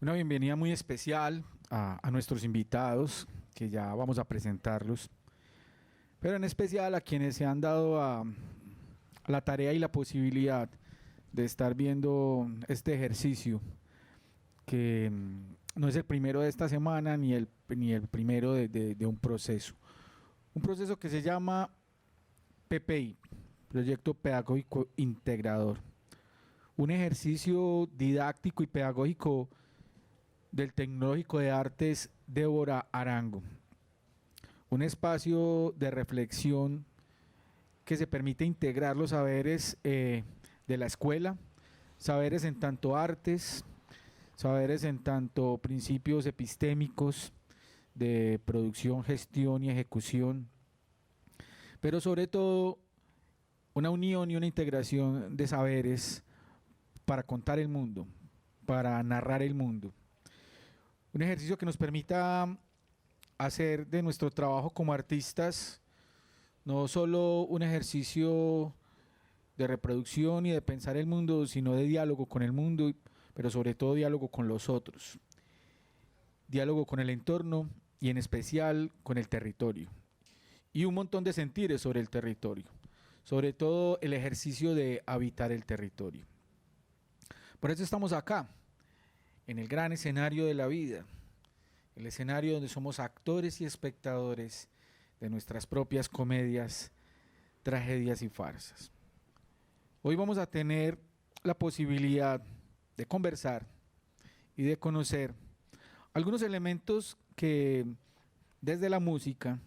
Una bienvenida muy especial a nuestros invitados, que ya vamos a presentarlos, pero en especial a quienes se han dado a la tarea y la posibilidad de estar viendo este ejercicio, que no es el primero de esta semana ni el primero de un proceso. Un proceso que se llama PPI, Proyecto Pedagógico Integrador. Un ejercicio didáctico y pedagógico del Tecnológico de Artes Débora Arango. Un espacio de reflexión que se permite integrar los saberes de la escuela, saberes en tanto artes, saberes en tanto principios epistémicos de producción, gestión y ejecución, pero sobre todo una unión y una integración de saberes para contar el mundo, para narrar el mundo. Un ejercicio que nos permita hacer de nuestro trabajo como artistas no solo un ejercicio de reproducción y de pensar el mundo, sino de diálogo con el mundo, pero sobre todo diálogo con los otros, diálogo con el entorno y en especial con el territorio. Y un montón de sentires sobre el territorio, sobre todo el ejercicio de habitar el territorio. Por eso estamos acá, en el gran escenario de la vida, el escenario donde somos actores y espectadores de nuestras propias comedias, tragedias y farsas. Hoy vamos a tener la posibilidad de conversar y de conocer algunos elementos que desde la música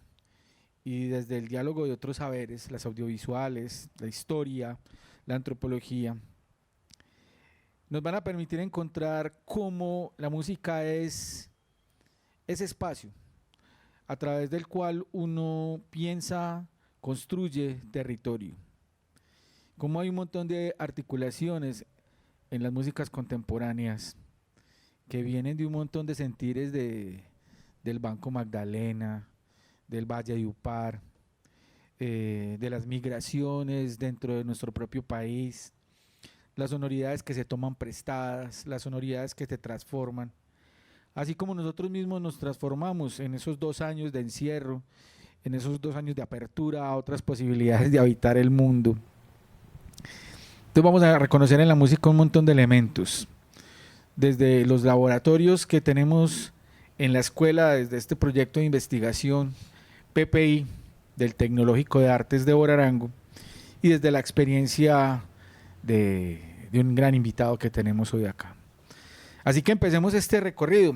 y desde el diálogo de otros saberes, las audiovisuales, la historia, la antropología, nos van a permitir encontrar cómo la música es ese espacio a través del cual uno piensa, construye territorio. Como hay un montón de articulaciones en las músicas contemporáneas que vienen de un montón de sentires del Banco Magdalena, del Valle de Upar, de las migraciones dentro de nuestro propio país, las sonoridades que se toman prestadas, las sonoridades que se transforman, así como nosotros mismos nos transformamos en esos 2 años de encierro, en esos 2 años de apertura a otras posibilidades de habitar el mundo. Entonces vamos a reconocer en la música un montón de elementos, desde los laboratorios que tenemos en la escuela, desde este proyecto de investigación PPI del Tecnológico de Artes de Arango, y desde la experiencia de un gran invitado que tenemos hoy acá. Así que empecemos este recorrido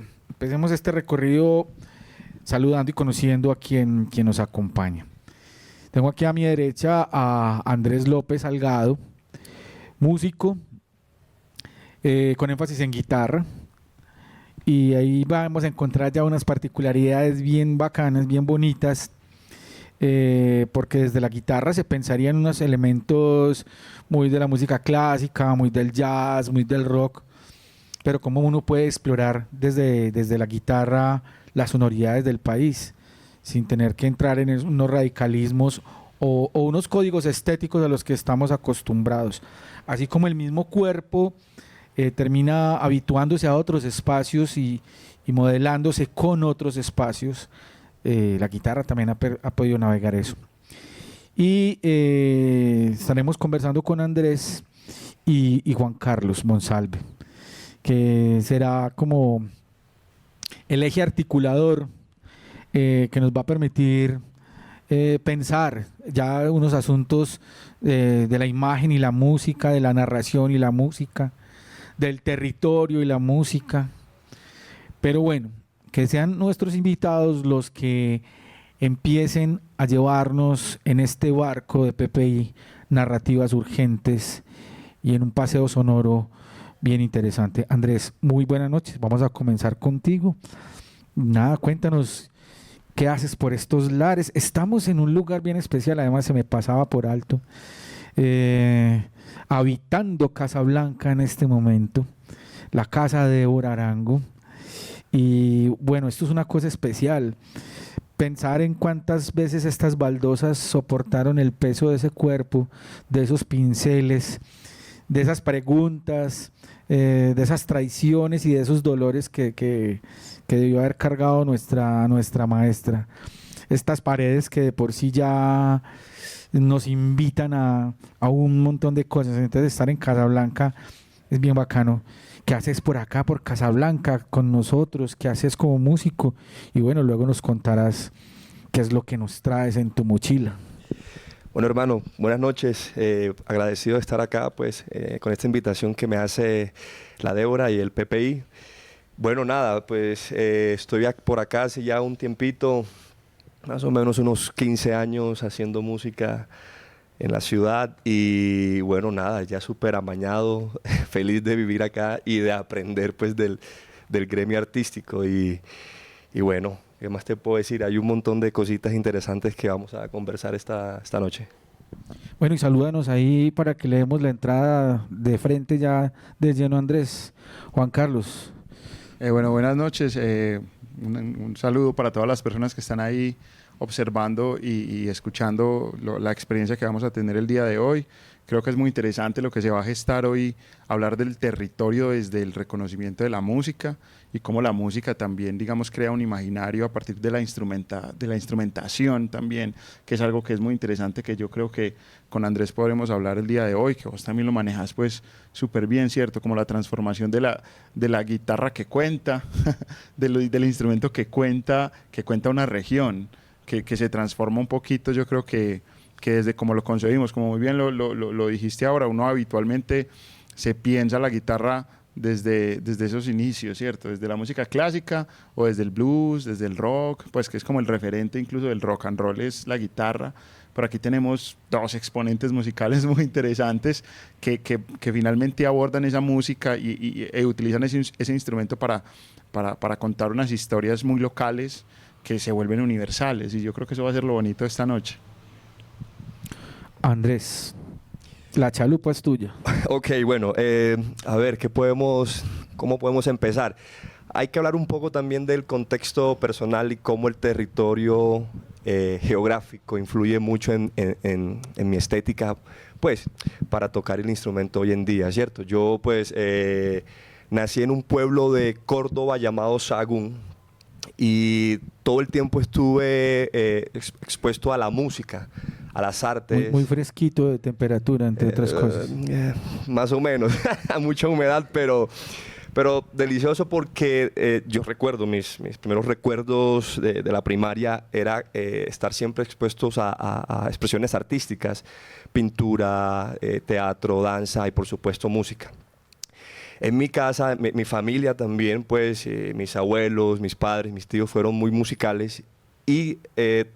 saludando y conociendo a quien nos acompaña. Tengo aquí a mi derecha a Andrés López Salgado, músico con énfasis en guitarra, y ahí vamos a encontrar ya unas particularidades bien bacanas, bien bonitas, porque desde la guitarra se pensarían unos elementos muy de la música clásica, muy del jazz, muy del rock, pero cómo uno puede explorar desde la guitarra las sonoridades del país, sin tener que entrar en unos radicalismos o unos códigos estéticos a los que estamos acostumbrados. Así como el mismo cuerpo termina habituándose a otros espacios y modelándose con otros espacios, la guitarra también ha podido navegar eso. Y estaremos conversando con Andrés y Juan Carlos Monsalve, que será como el eje articulador que nos va a permitir pensar ya unos asuntos de la imagen y la música, de la narración y la música, del territorio y la música. Pero bueno, que sean nuestros invitados los que empiecen a llevarnos en este barco de PPI narrativas urgentes y en un paseo sonoro bien interesante. Andrés, muy buenas noches. Vamos a comenzar contigo. Nada, cuéntanos qué haces por estos lares. Estamos en un lugar bien especial, además se me pasaba por alto. Habitando Casablanca en este momento, la casa de Débora Arango. Y bueno, esto es una cosa especial. Pensar en cuántas veces estas baldosas soportaron el peso de ese cuerpo, de esos pinceles, de esas preguntas, de esas traiciones y de esos dolores que debió haber cargado nuestra maestra. Estas paredes que de por sí ya nos invitan a un montón de cosas. Entonces estar en Casablanca es bien bacano. ¿Qué haces por acá, por Casablanca, con nosotros? ¿Qué haces como músico? Y bueno, luego nos contarás qué es lo que nos traes en tu mochila. Bueno, hermano, buenas noches. Agradecido de estar acá, pues, con esta invitación que me hace la Débora y el PPI. Bueno, nada, pues estoy por acá hace ya un tiempito, más o menos unos 15 años haciendo música en la ciudad y bueno, nada, ya súper amañado, feliz de vivir acá y de aprender pues del gremio artístico y bueno, ¿qué más te puedo decir? Hay un montón de cositas interesantes que vamos a conversar esta noche. Bueno, y salúdanos ahí para que le demos la entrada de frente ya de lleno, Andrés. Juan Carlos. Bueno, buenas noches. Un saludo para todas las personas que están ahí observando y escuchando la experiencia que vamos a tener el día de hoy. Creo que es muy interesante lo que se va a gestar hoy, hablar del territorio desde el reconocimiento de la música y cómo la música también, digamos, crea un imaginario a partir de la instrumentación también, que es algo que es muy interesante, que yo creo que con Andrés podremos hablar el día de hoy, que vos también lo manejas pues súper bien, ¿cierto? Como la transformación de la guitarra que cuenta, del instrumento que cuenta una región, que se transforma un poquito, yo creo que desde como lo concebimos, como muy bien lo dijiste ahora, uno habitualmente se piensa la guitarra desde esos inicios, ¿cierto? Desde la música clásica o desde el blues, desde el rock, pues que es como el referente incluso del rock and roll es la guitarra. Por aquí tenemos dos exponentes musicales muy interesantes que finalmente abordan esa música y utilizan ese instrumento para contar unas historias muy locales que se vuelven universales y yo creo que eso va a ser lo bonito de esta noche. Andrés, la chalupa es tuya. Ok, bueno, a ver, ¿cómo podemos empezar? Hay que hablar un poco también del contexto personal y cómo el territorio geográfico influye mucho en mi estética, pues, para tocar el instrumento hoy en día, ¿cierto? Yo, pues, nací en un pueblo de Córdoba llamado Sahagún y todo el tiempo estuve expuesto a la música, a las artes. Muy fresquito de temperatura, entre otras cosas. Más o menos, mucha humedad, pero delicioso porque yo recuerdo, mis primeros recuerdos de la primaria era estar siempre expuestos a expresiones artísticas, pintura, teatro, danza y por supuesto música. En mi casa, mi familia también, pues mis abuelos, mis padres, mis tíos fueron muy musicales y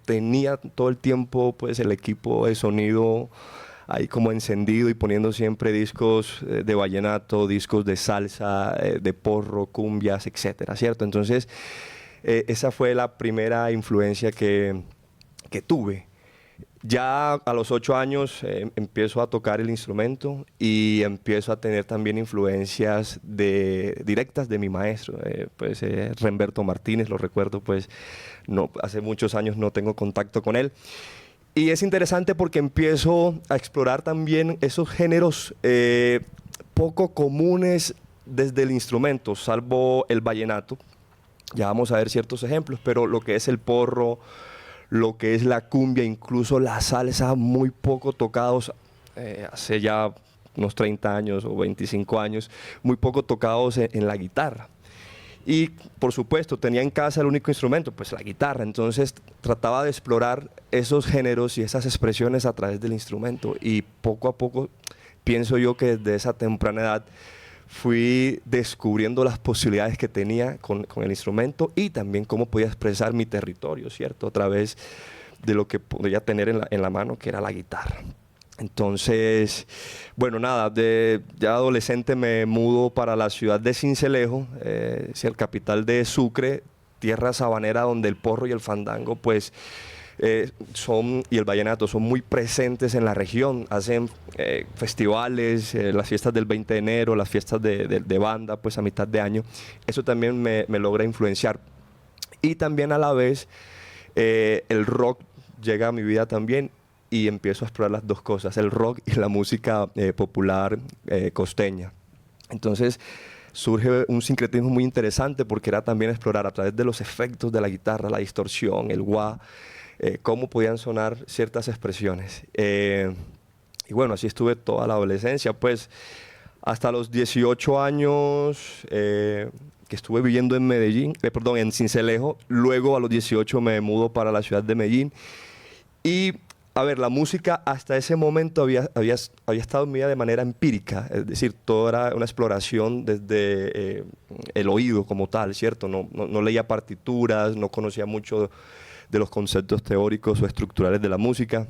tenía todo el tiempo pues el equipo de sonido ahí como encendido y poniendo siempre discos de vallenato, discos de salsa, de porro, cumbias, etcétera, ¿cierto? Entonces esa fue la primera influencia que tuve. Ya a los 8 años empiezo a tocar el instrumento y empiezo a tener también influencias directas de mi maestro, Remberto Martínez, lo recuerdo, pues no, hace muchos años no tengo contacto con él. Y es interesante porque empiezo a explorar también esos géneros poco comunes desde el instrumento, salvo el vallenato. Ya vamos a ver ciertos ejemplos, pero lo que es el porro, lo que es la cumbia, incluso la salsa, muy poco tocados hace ya unos 30 años o 25 años, muy poco tocados en la guitarra. Y por supuesto tenía en casa el único instrumento, pues la guitarra, entonces trataba de explorar esos géneros y esas expresiones a través del instrumento y poco a poco pienso yo que desde esa temprana edad fui descubriendo las posibilidades que tenía con el instrumento y también cómo podía expresar mi territorio, ¿cierto? A través de lo que podía tener en la mano, que era la guitarra. Entonces, bueno, nada, ya adolescente me mudo para la ciudad de Sincelejo, el capital de Sucre, tierra sabanera donde el porro y el fandango, pues, y el vallenato son muy presentes en la región, hacen festivales, las fiestas del 20 de enero, las fiestas de banda, pues a mitad de año, eso también me logra influenciar. Y también a la vez el rock llega a mi vida también y empiezo a explorar las dos cosas, el rock y la música popular costeña. Entonces surge un sincretismo muy interesante porque era también explorar a través de los efectos de la guitarra, la distorsión, el wah, cómo podían sonar ciertas expresiones. Y bueno, así estuve toda la adolescencia, pues hasta los 18 años que estuve viviendo en Medellín, en Sincelejo. Luego a los 18 me mudo para la ciudad de Medellín. Y a ver, la música hasta ese momento había estado en mi vida de manera empírica, es decir, todo era una exploración desde el oído como tal, ¿cierto? No leía partituras, no conocía mucho de los conceptos teóricos o estructurales de la música.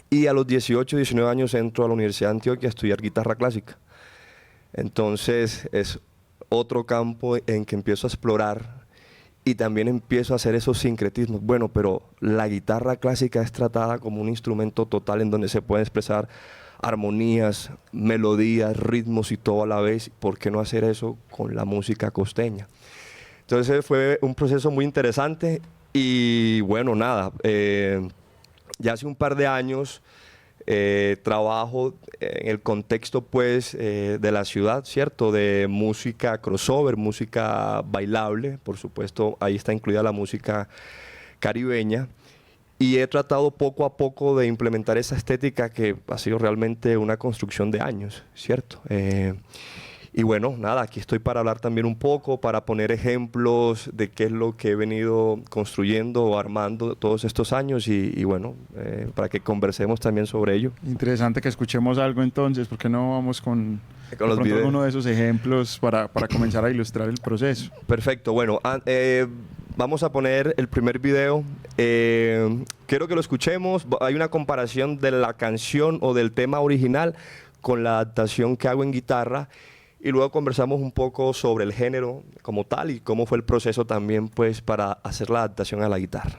Y a los 18, 19 años entro a la Universidad de Antioquia a estudiar guitarra clásica. Entonces es otro campo en que empiezo a explorar y también empiezo a hacer esos sincretismos. Bueno, pero la guitarra clásica es tratada como un instrumento total en donde se pueden expresar armonías, melodías, ritmos y todo a la vez. ¿Por qué no hacer eso con la música costeña? Entonces fue un proceso muy interesante y bueno, nada, ya hace un par de años trabajo en el contexto pues de la ciudad, ¿cierto? De música crossover, música bailable, por supuesto, ahí está incluida la música caribeña. Y he tratado poco a poco de implementar esa estética que ha sido realmente una construcción de años, ¿cierto? Y bueno, nada, aquí estoy para hablar también un poco, para poner ejemplos de qué es lo que he venido construyendo o armando todos estos años y bueno, para que conversemos también sobre ello. Interesante que escuchemos algo entonces, ¿por qué no vamos con los videos? Uno de esos ejemplos para comenzar a ilustrar el proceso? Perfecto, bueno, vamos a poner el primer video. Quiero que lo escuchemos. Hay una comparación de la canción o del tema original con la adaptación que hago en guitarra. Y luego conversamos un poco sobre el género como tal y cómo fue el proceso también pues, para hacer la adaptación a la guitarra.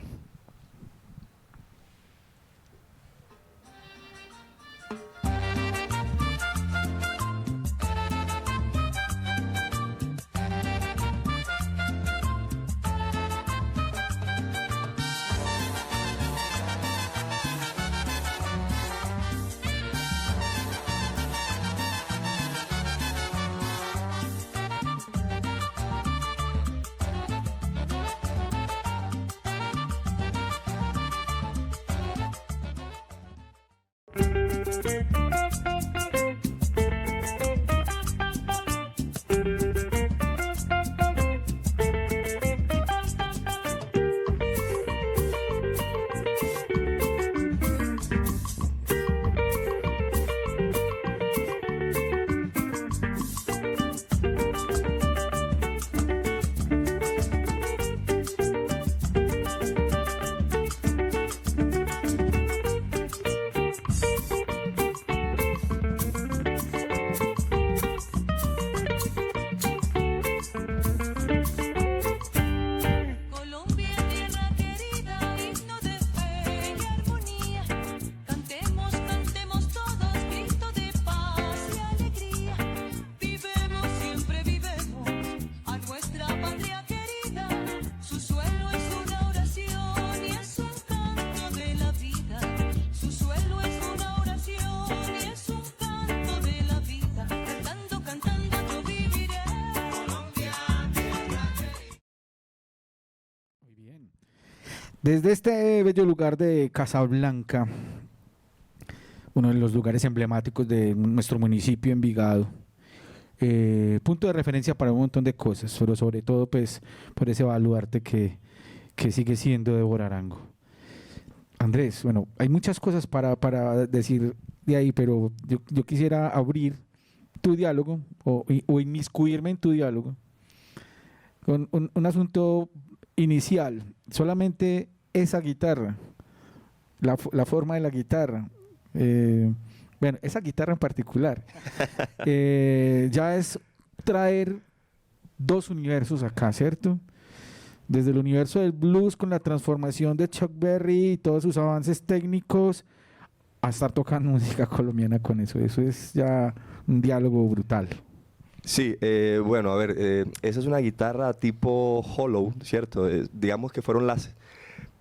Desde este bello lugar de Casablanca, uno de los lugares emblemáticos de nuestro municipio Envigado, punto de referencia para un montón de cosas, pero sobre todo pues por ese baluarte que sigue siendo de Borarango. Andrés, bueno, hay muchas cosas para decir de ahí, pero yo quisiera abrir tu diálogo o inmiscuirme en tu diálogo con un asunto inicial. Solamente esa guitarra, la forma de la guitarra, bueno, esa guitarra en particular, ya es traer dos universos acá, ¿cierto? Desde el universo del blues con la transformación de Chuck Berry y todos sus avances técnicos, a estar tocando música colombiana con eso. Eso es ya un diálogo brutal. Sí, bueno, a ver, esa es una guitarra tipo hollow, ¿cierto? Digamos que fueron las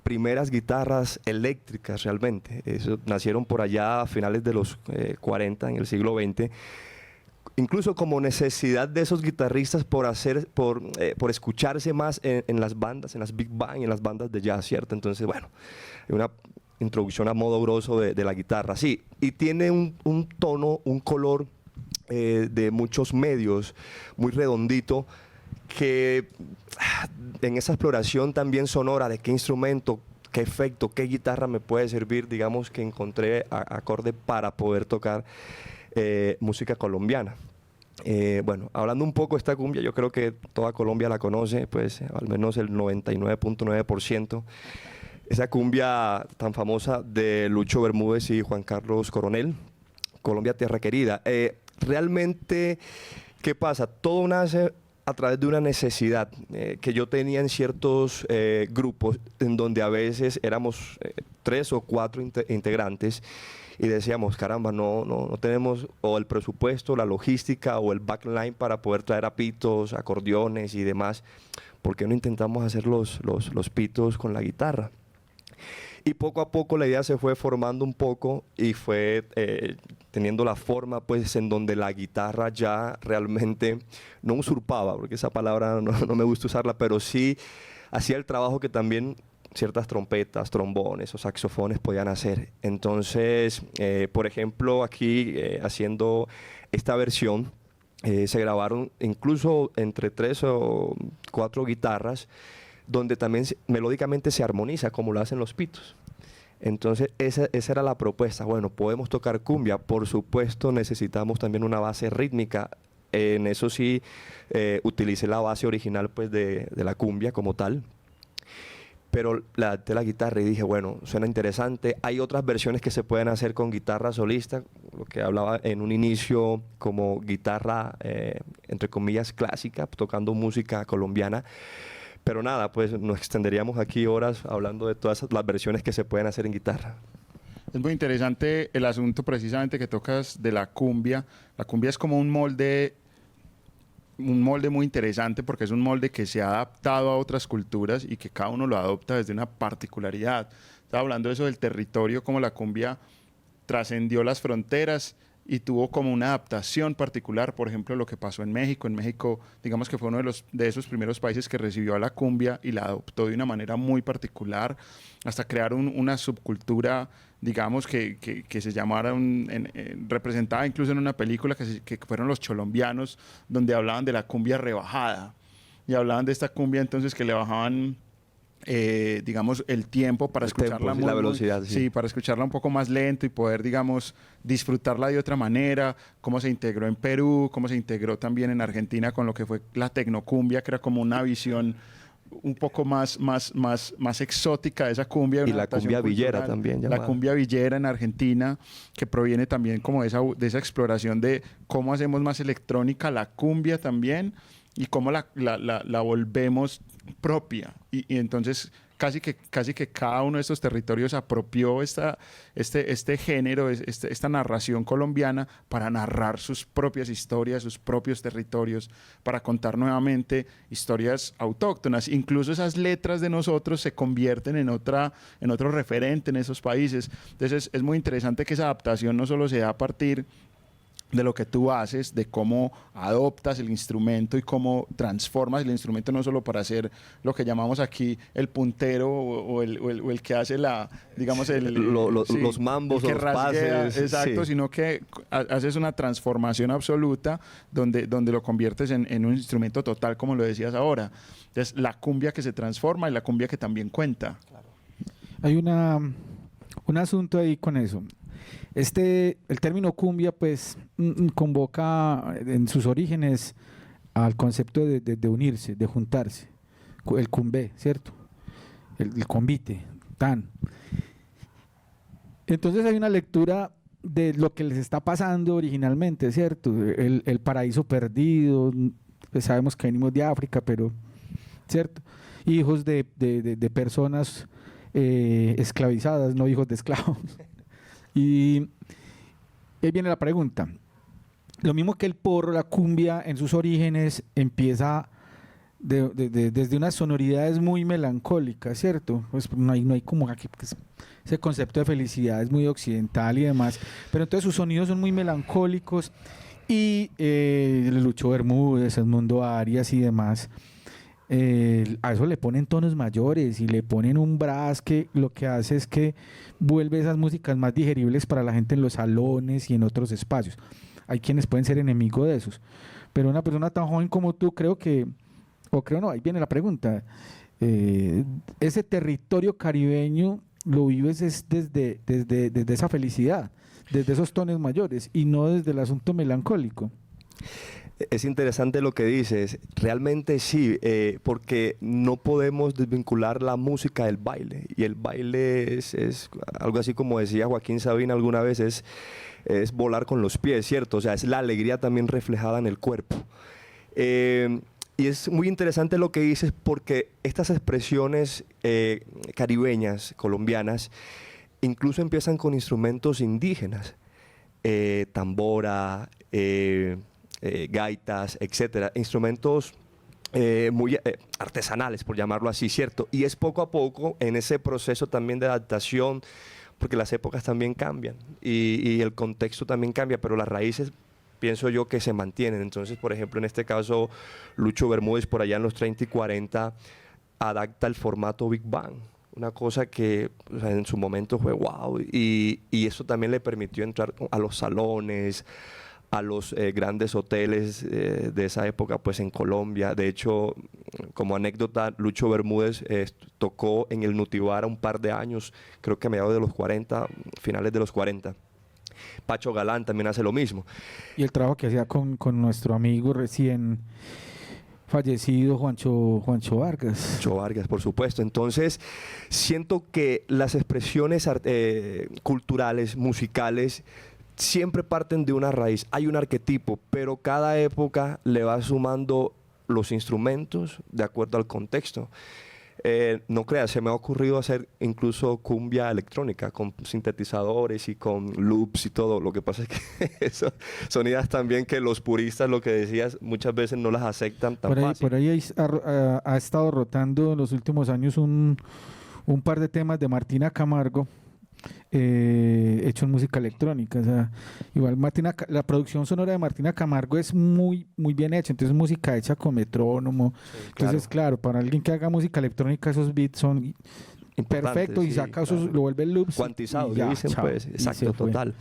primeras guitarras eléctricas realmente. Eso, nacieron por allá a finales de los 40, en el siglo XX, incluso como necesidad de esos guitarristas por escucharse más en las bandas, en las big band, en las bandas de jazz, ¿cierto? Entonces, bueno, una introducción a modo grosso de la guitarra, sí, y tiene un tono, un color de muchos medios, muy redondito, que en esa exploración también sonora de qué instrumento, qué efecto, qué guitarra me puede servir, digamos que encontré acorde para poder tocar música colombiana. Bueno, hablando un poco de esta cumbia, yo creo que toda Colombia la conoce, pues al menos el 99.9%. Esa cumbia tan famosa de Lucho Bermúdez y Juan Carlos Coronel, Colombia Tierra Querida. Realmente, ¿qué pasa? Todo nace a través de una necesidad que yo tenía en ciertos grupos en donde a veces éramos 3 o 4 integrantes y decíamos, caramba, no tenemos o el presupuesto, la logística o el backline para poder traer a pitos, acordeones y demás. ¿Por qué no intentamos hacer los pitos con la guitarra? Y poco a poco la idea se fue formando un poco y fue teniendo la forma pues en donde la guitarra ya realmente no usurpaba, porque esa palabra no me gusta usarla, pero sí hacía el trabajo que también ciertas trompetas, trombones o saxofones podían hacer. Entonces, por ejemplo, aquí haciendo esta versión, se grabaron incluso entre 3 o 4 guitarras, donde también melódicamente se armoniza como lo hacen los pitos. Entonces esa era la propuesta. Bueno, podemos tocar cumbia, por supuesto necesitamos también una base rítmica. En eso sí utilicé la base original pues de la cumbia como tal, pero la adapté a la guitarra y dije, bueno, suena interesante. Hay otras versiones que se pueden hacer con guitarra solista, lo que hablaba en un inicio como guitarra, entre comillas, clásica, tocando música colombiana. Pero nada, pues nos extenderíamos aquí horas hablando de todas las versiones que se pueden hacer en guitarra. Es muy interesante el asunto precisamente que tocas de la cumbia. La cumbia es como un molde muy interesante porque es un molde que se ha adaptado a otras culturas y que cada uno lo adopta desde una particularidad. Estaba hablando de eso del territorio, como la cumbia trascendió las fronteras y tuvo como una adaptación particular, por ejemplo, lo que pasó en México. En México, digamos que fue uno de esos primeros países que recibió a la cumbia y la adoptó de una manera muy particular, hasta crear una subcultura, digamos, que se llamara, representada incluso en una película que fueron los cholombianos, donde hablaban de la cumbia rebajada. Y hablaban de esta cumbia entonces que le bajaban digamos, el tiempo para escucharla la velocidad, sí, para escucharla un poco más lento y poder, digamos, disfrutarla de otra manera, cómo se integró en Perú, cómo se integró también en Argentina con lo que fue la tecnocumbia, que era como una visión un poco más exótica de esa cumbia. Y la cumbia villera también. La cumbia villera en Argentina, que proviene también como de esa exploración de cómo hacemos más electrónica la cumbia también y cómo la volvemos propia. Y entonces casi que cada uno de estos territorios apropió este género, esta narración colombiana para narrar sus propias historias, sus propios territorios, para contar nuevamente historias autóctonas. Incluso esas letras de nosotros se convierten en otro referente en esos países. Entonces es muy interesante que esa adaptación no solo se da a partir de lo que tú haces, de cómo adoptas el instrumento y cómo transformas el instrumento, no solo para hacer lo que llamamos aquí el puntero o el que hace los mambos, los rasguea, pases. Exacto, sí. Sino que haces una transformación absoluta donde lo conviertes en un instrumento total, como lo decías ahora. Entonces, la cumbia que se transforma y la cumbia que también cuenta. Claro. Hay un asunto ahí con eso. El término cumbia pues convoca en sus orígenes al concepto de unirse, de juntarse, el cumbé, ¿cierto? El convite, tan. Entonces hay una lectura de lo que les está pasando originalmente, ¿cierto? El paraíso perdido, pues sabemos que venimos de África, pero, ¿cierto? Hijos de personas esclavizadas, no hijos de esclavos. Y ahí viene la pregunta. Lo mismo que el porro, la cumbia en sus orígenes empieza desde unas sonoridades muy melancólicas, ¿cierto? Pues no hay como aquí, pues, ese concepto de felicidad es muy occidental y demás, pero entonces sus sonidos son muy melancólicos y Lucho Bermúdez, Edmundo Arias y demás, a eso le ponen tonos mayores y le ponen un brass que lo que hace es que vuelve esas músicas más digeribles para la gente en los salones y en otros espacios. Hay quienes pueden ser enemigos de esos, pero una persona tan joven como tú creo no, ahí viene la pregunta. Ese territorio caribeño lo vives es desde esa felicidad, desde esos tonos mayores y no desde el asunto melancólico. Es interesante lo que dices, realmente sí, porque no podemos desvincular la música del baile, y el baile es algo así como decía Joaquín Sabina alguna vez, es volar con los pies, ¿cierto? O sea, es la alegría también reflejada en el cuerpo. Y es muy interesante lo que dices porque estas expresiones caribeñas, colombianas, incluso empiezan con instrumentos indígenas, tambora, gaitas, etcétera, instrumentos muy artesanales, por llamarlo así, ¿cierto? Y es poco a poco en ese proceso también de adaptación, porque las épocas también cambian y el contexto también cambia, pero las raíces pienso yo que se mantienen. Entonces, por ejemplo, en este caso, Lucho Bermúdez por allá en los 30 y 40 adapta el formato Big Bang, una cosa que, o sea, en su momento fue wow, y eso también le permitió entrar a los salones, a los grandes hoteles de esa época, pues en Colombia. De hecho, como anécdota, Lucho Bermúdez tocó en el Nutibara un par de años, creo que a mediados de los 40, finales de los 40. Pacho Galán también hace lo mismo. Y el trabajo que hacía con nuestro amigo recién fallecido, Juancho Vargas. Juancho Vargas, por supuesto. Entonces, siento que las expresiones culturales, musicales, siempre parten de una raíz. Hay un arquetipo, pero cada época le va sumando los instrumentos de acuerdo al contexto. No creas, se me ha ocurrido hacer incluso cumbia electrónica con sintetizadores y con loops y todo. Lo que pasa es que eso, son ideas también que los puristas, lo que decías, muchas veces no las aceptan tan fácil. Por ahí ha estado rotando en los últimos años un par de temas de Martina Camargo, hecho en música electrónica. O sea, igual la producción sonora de Martina Camargo es muy, muy bien hecha, entonces música hecha con metrónomo. Sí, entonces, claro, para alguien que haga música electrónica, esos beats son perfectos, y saca claro, lo vuelve loops. Cuantizado, ya, dicen, chao, pues, exacto, total.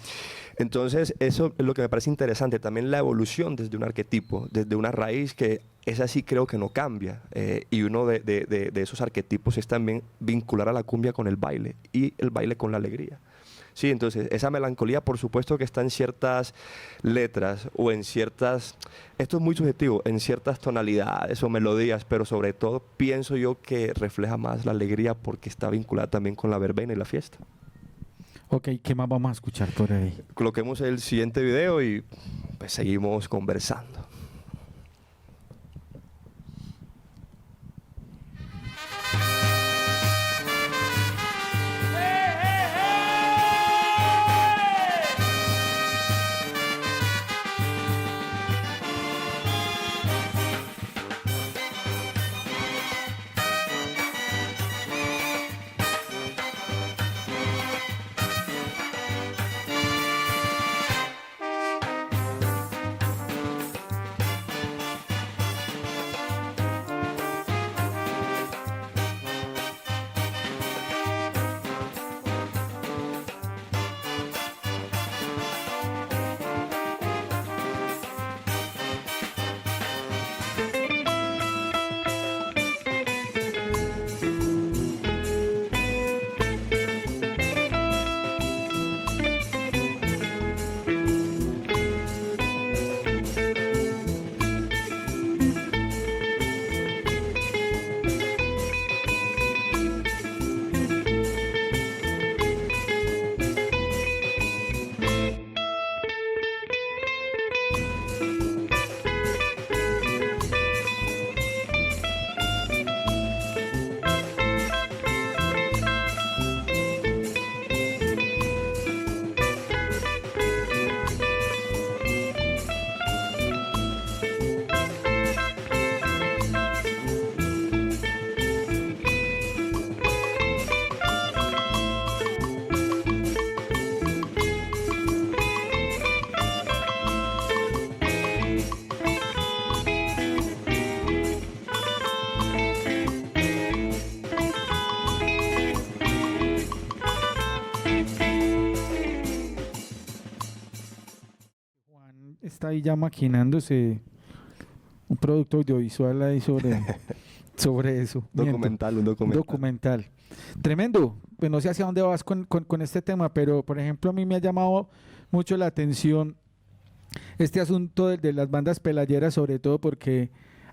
Entonces, eso es lo que me parece interesante, también la evolución desde un arquetipo, desde una raíz que esa sí creo que no cambia, y uno de esos arquetipos es también vincular a la cumbia con el baile, y el baile con la alegría. Sí, entonces, esa melancolía, por supuesto que está en ciertas letras o en ciertas, esto es muy subjetivo, en ciertas tonalidades o melodías, pero sobre todo pienso yo que refleja más la alegría porque está vinculada también con la verbena y la fiesta. Ok, ¿qué más vamos a escuchar por ahí? Coloquemos el siguiente video y pues seguimos conversando. está ahí ya maquinándose un producto audiovisual ahí sobre eso. Documental, un documental. Documental. Tremendo. Pues no sé hacia dónde vas con este tema, pero por ejemplo a mí me ha llamado mucho la atención este asunto de las bandas pelayeras, sobre todo porque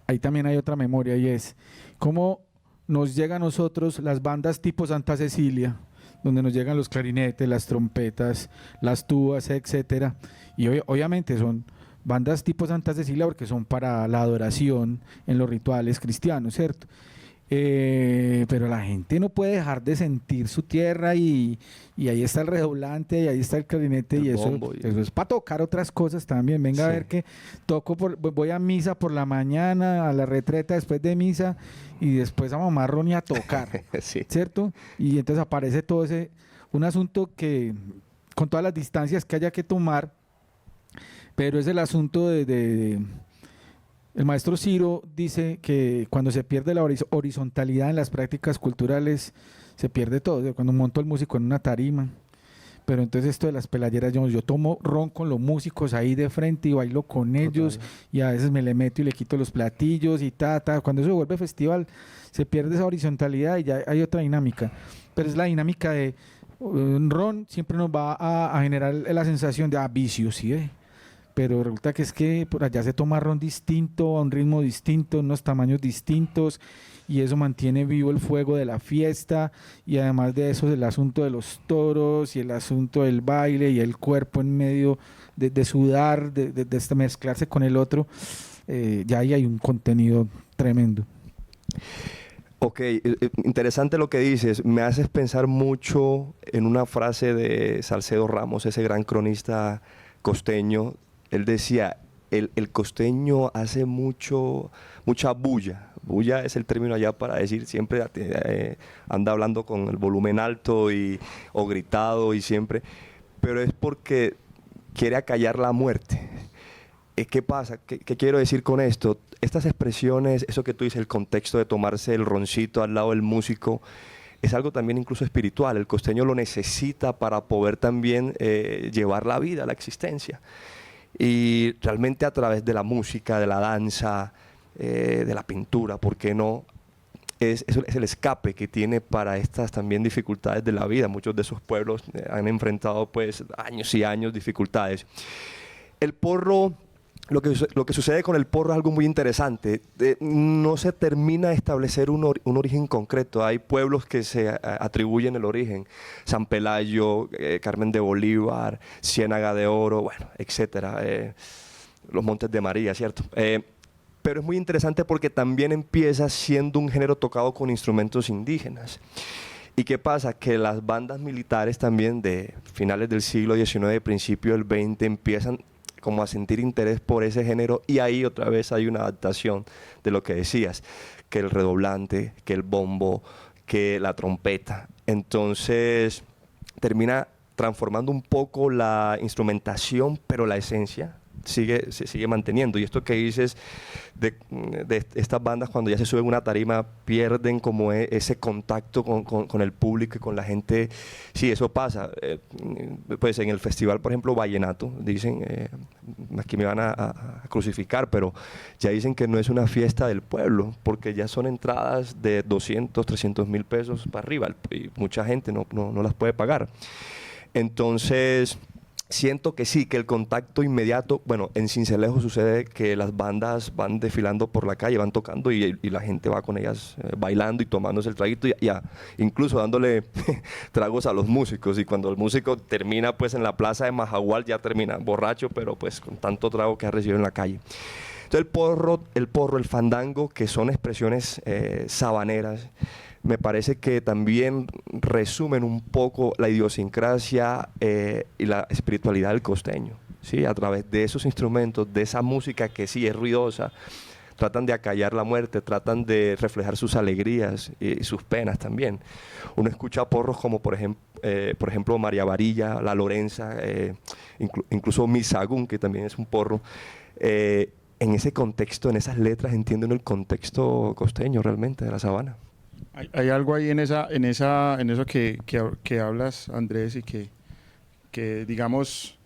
ahí también hay otra memoria y es cómo nos llega a nosotros las bandas tipo Santa Cecilia, donde nos llegan los clarinetes, las trompetas, las tubas, etcétera. Y obviamente son bandas tipo Santa Cecilia porque son para la adoración en los rituales cristianos, ¿cierto? Pero la gente no puede dejar de sentir su tierra y ahí está el redoblante y ahí está el clarinete y eso es para tocar otras cosas también. Venga a ver que voy a misa por la mañana, a la retreta después de misa y después a mamá Ronnie a tocar, ¿cierto? Y entonces aparece todo un asunto que con todas las distancias que haya que tomar, pero es el asunto el maestro Ciro dice que cuando se pierde la horizontalidad en las prácticas culturales, se pierde todo. O sea, cuando monto el músico en una tarima, pero entonces esto de las pelayeras, yo tomo ron con los músicos ahí de frente y bailo con ellos, y a veces me le meto y le quito los platillos y Cuando eso se vuelve festival, se pierde esa horizontalidad y ya hay otra dinámica. Pero es la dinámica de un ron siempre nos va a generar la sensación de vicio, ¿sí? Pero resulta que es que por allá se toma ron distinto, a un ritmo distinto, unos tamaños distintos, y eso mantiene vivo el fuego de la fiesta, y además de eso el asunto de los toros y el asunto del baile y el cuerpo en medio de sudar, de mezclarse con el otro, ya ahí hay un contenido tremendo. Ok, interesante lo que dices. Me haces pensar mucho en una frase de Salcedo Ramos, ese gran cronista costeño. Él decía, el costeño hace mucha bulla. Bulla es el término allá para decir, siempre anda hablando con el volumen alto o gritado y siempre, pero es porque quiere acallar la muerte. ¿Qué pasa? ¿Qué quiero decir con esto? Estas expresiones, eso que tú dices, el contexto de tomarse el roncito al lado del músico, es algo también incluso espiritual. El costeño lo necesita para poder también llevar la vida, la existencia. Y realmente a través de la música, de la danza, de la pintura, ¿por qué no? Es el escape que tiene para estas también dificultades de la vida. Muchos de esos pueblos han enfrentado pues años y años dificultades. El porro, lo que sucede con el porro es algo muy interesante. No se termina de establecer un origen concreto. Hay pueblos que se atribuyen el origen. San Pelayo, Carmen de Bolívar, Ciénaga de Oro, bueno, etcétera. Los Montes de María, ¿cierto? Pero es muy interesante porque también empieza siendo un género tocado con instrumentos indígenas. ¿Y qué pasa? Que las bandas militares también de finales del siglo XIX, principio del XX, empiezan como a sentir interés por ese género, y ahí otra vez hay una adaptación de lo que decías, que el redoblante, que el bombo, que la trompeta. Entonces termina transformando un poco la instrumentación, pero la esencia se sigue manteniendo. Y esto que dices de estas bandas, cuando ya se suben a una tarima, pierden como ese contacto con el público y con la gente. Sí, eso pasa. Pues en el festival, por ejemplo, Vallenato, dicen, aquí me van a crucificar, pero ya dicen que no es una fiesta del pueblo, porque ya son entradas de 200, 300 mil pesos para arriba, y mucha gente no las puede pagar. Entonces siento que sí, que el contacto inmediato, bueno, en Sincelejo sucede que las bandas van desfilando por la calle, van tocando y la gente va con ellas bailando y tomándose el traguito, incluso dándole tragos a los músicos, y cuando el músico termina pues en la plaza de Majagual ya termina borracho, pero pues con tanto trago que ha recibido en la calle. Entonces el porro, el fandango, que son expresiones sabaneras, me parece que también resumen un poco la idiosincrasia y la espiritualidad del costeño, ¿sí? A través de esos instrumentos, de esa música que sí es ruidosa, tratan de acallar la muerte, tratan de reflejar sus alegrías y sus penas también. Uno escucha porros como por ejemplo María Varilla, La Lorenza, incluso Misagún, que también es un porro. En ese contexto, en esas letras, entienden el contexto costeño realmente de la sabana. Hay algo ahí en eso que hablas, Andrés, y que digamos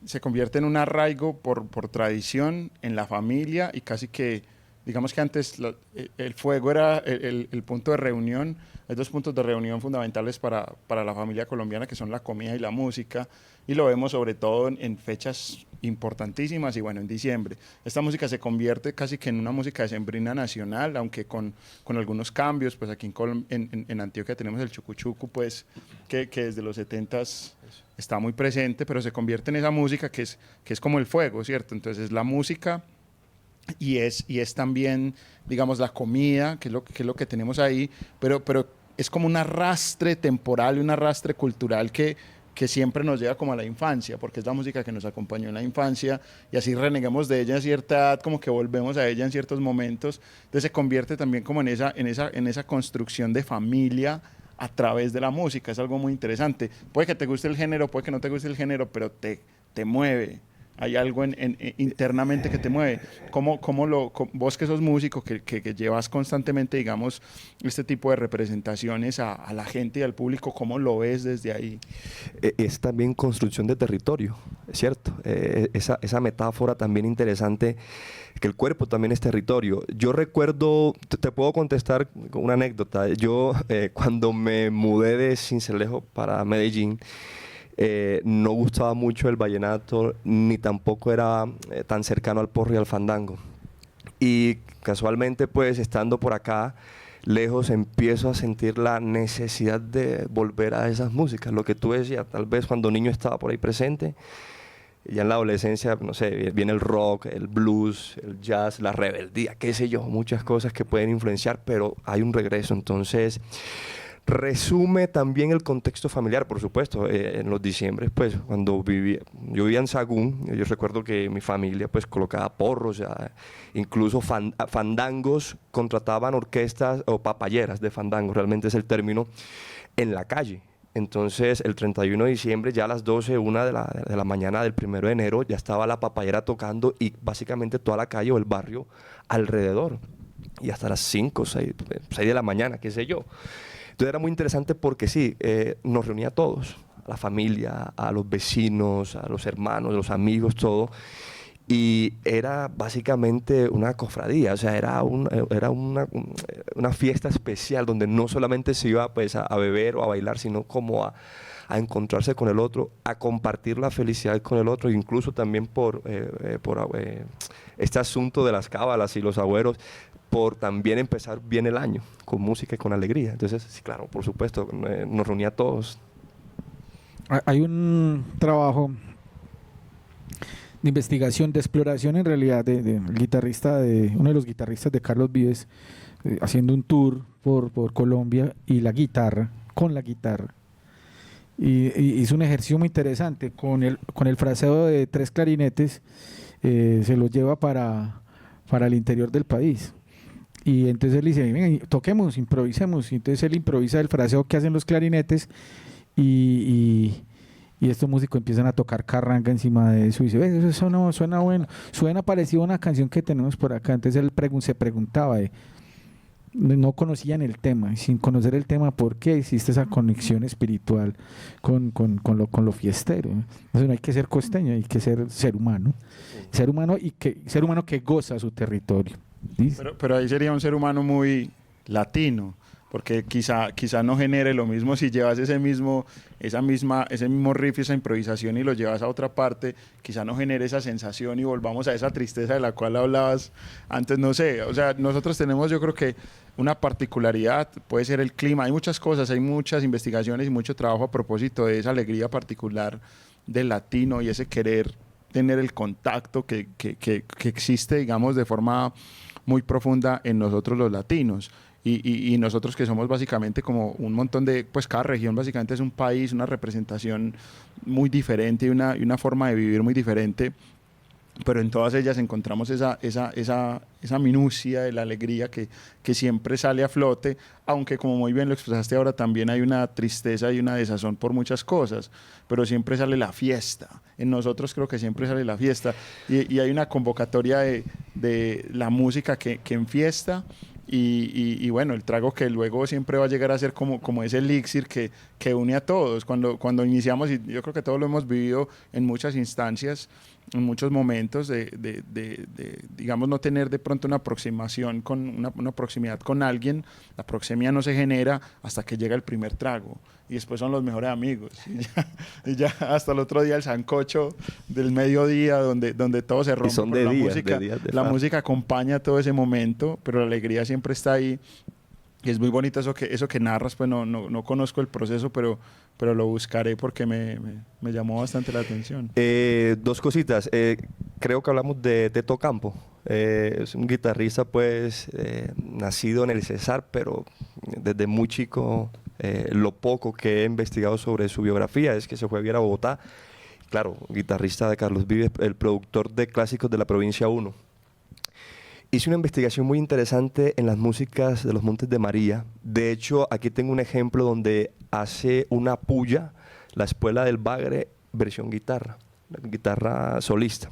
se convierte en un arraigo por tradición en la familia y casi que, digamos que antes el fuego era el punto de reunión. Hay dos puntos de reunión fundamentales para la familia colombiana, que son la comida y la música, y lo vemos sobre todo en fechas importantísimas y bueno, en diciembre. Esta música se convierte casi que en una música decembrina nacional, aunque con algunos cambios, pues aquí en Antioquia tenemos el chucuchucu, pues que desde los 70s está muy presente, pero se convierte en esa música que es como el fuego, ¿cierto? Entonces es la música y es también, digamos, la comida, que es lo que tenemos ahí, pero es como un arrastre temporal y un arrastre cultural que siempre nos lleva como a la infancia, porque es la música que nos acompañó en la infancia y así reneguemos de ella en cierta edad, como que volvemos a ella en ciertos momentos. Entonces se convierte también como en esa construcción de familia a través de la música. Es algo muy interesante. Puede que te guste el género, puede que no te guste el género, pero te mueve. Hay algo internamente que te mueve. Vos que sos músico, que llevas constantemente, digamos, este tipo de representaciones a la gente y al público, ¿cómo lo ves desde ahí? Es también construcción de territorio, ¿cierto? Esa metáfora también interesante, que el cuerpo también es territorio. Yo recuerdo, te puedo contestar con una anécdota. Yo, cuando me mudé de Sincelejo para Medellín, no gustaba mucho el vallenato, ni tampoco era tan cercano al porro y al fandango. Y casualmente, pues, estando por acá, lejos, empiezo a sentir la necesidad de volver a esas músicas. Lo que tú decías, tal vez cuando niño estaba por ahí presente, ya en la adolescencia, no sé, viene el rock, el blues, el jazz, la rebeldía, qué sé yo, muchas cosas que pueden influenciar, pero hay un regreso. Entonces, resume también el contexto familiar, por supuesto. En los diciembres, pues, yo vivía en Sagún, yo recuerdo que mi familia, pues, colocaba porros, incluso fandangos, contrataban orquestas o papayeras de fandangos, realmente es el término, en la calle. Entonces, el 31 de diciembre, ya a las 12, 1 de la mañana del 1 de enero, ya estaba la papayera tocando y básicamente toda la calle o el barrio alrededor. Y hasta las 5, 6 de la mañana, qué sé yo. Entonces era muy interesante porque sí, nos reunía a todos, a la familia, a los vecinos, a los hermanos, a los amigos, todo. Y era básicamente una cofradía, o sea, era una fiesta especial donde no solamente se iba, pues, a beber o a bailar, sino como a encontrarse con el otro, a compartir la felicidad con el otro, incluso también por este asunto de las cábalas y los agüeros, por también empezar bien el año, con música y con alegría. Entonces, sí, claro, por supuesto, nos reunía a todos. Hay un trabajo de investigación, de exploración en realidad, de uno de los guitarristas de Carlos Vives, haciendo un tour por Colombia y con la guitarra. Y hizo un ejercicio muy interesante con el fraseo de 3 clarinetes, se los lleva para el interior del país. Y entonces él dice, venga, toquemos, improvisemos. Y entonces él improvisa el fraseo que hacen los clarinetes y estos músicos empiezan a tocar carranga encima de eso y dice, eso suena bueno, suena parecido a una canción que tenemos por acá. Entonces él se preguntaba, no conocían el tema, y sin conocer el tema, ¿por qué existe esa conexión espiritual con lo fiestero? Entonces no hay que ser costeño, hay que ser humano, ser humano que goza su territorio. Pero ahí sería un ser humano muy latino, porque quizá no genere lo mismo si llevas ese mismo riff, esa improvisación y lo llevas a otra parte, quizá no genere esa sensación y volvamos a esa tristeza de la cual hablabas antes, no sé. O sea, nosotros tenemos, yo creo que una particularidad, puede ser el clima, hay muchas cosas, hay muchas investigaciones y mucho trabajo a propósito de esa alegría particular del latino y ese querer tener el contacto que existe, digamos, de forma muy profunda en nosotros los latinos. Y nosotros que somos básicamente como un montón pues cada región básicamente es un país, una representación muy diferente y una forma de vivir muy diferente, pero en todas ellas encontramos esa minucia de la alegría que siempre sale a flote, aunque como muy bien lo expresaste ahora, también hay una tristeza y una desazón por muchas cosas, pero siempre sale la fiesta. En nosotros creo que siempre sale la fiesta y hay una convocatoria de la música que enfiesta y bueno, el trago que luego siempre va a llegar a ser como ese elixir que une a todos. Cuando iniciamos, y yo creo que todos lo hemos vivido en muchas instancias, en muchos momentos digamos, no tener de pronto una aproximación una proximidad con alguien, la proximidad no se genera hasta que llega el primer trago y después son los mejores amigos y ya hasta el otro día el sancocho del mediodía donde todo se rompe son por de la días, música. de días de La farra. música acompaña todo ese momento, pero la alegría siempre está ahí. Y es muy bonito eso que narras, pues no conozco el proceso, pero lo buscaré porque me llamó bastante la atención. Dos cositas. Creo que hablamos de Teto Campo. Es un guitarrista, pues, nacido en el Cesar, pero desde muy chico, lo poco que he investigado sobre su biografía es que se fue a vivir a Bogotá. Claro, guitarrista de Carlos Vives, el productor de clásicos de la Provincia 1. Hice una investigación muy interesante en las músicas de los Montes de María. De hecho, aquí tengo un ejemplo donde hace una puya, la Espuela del Bagre, versión guitarra solista.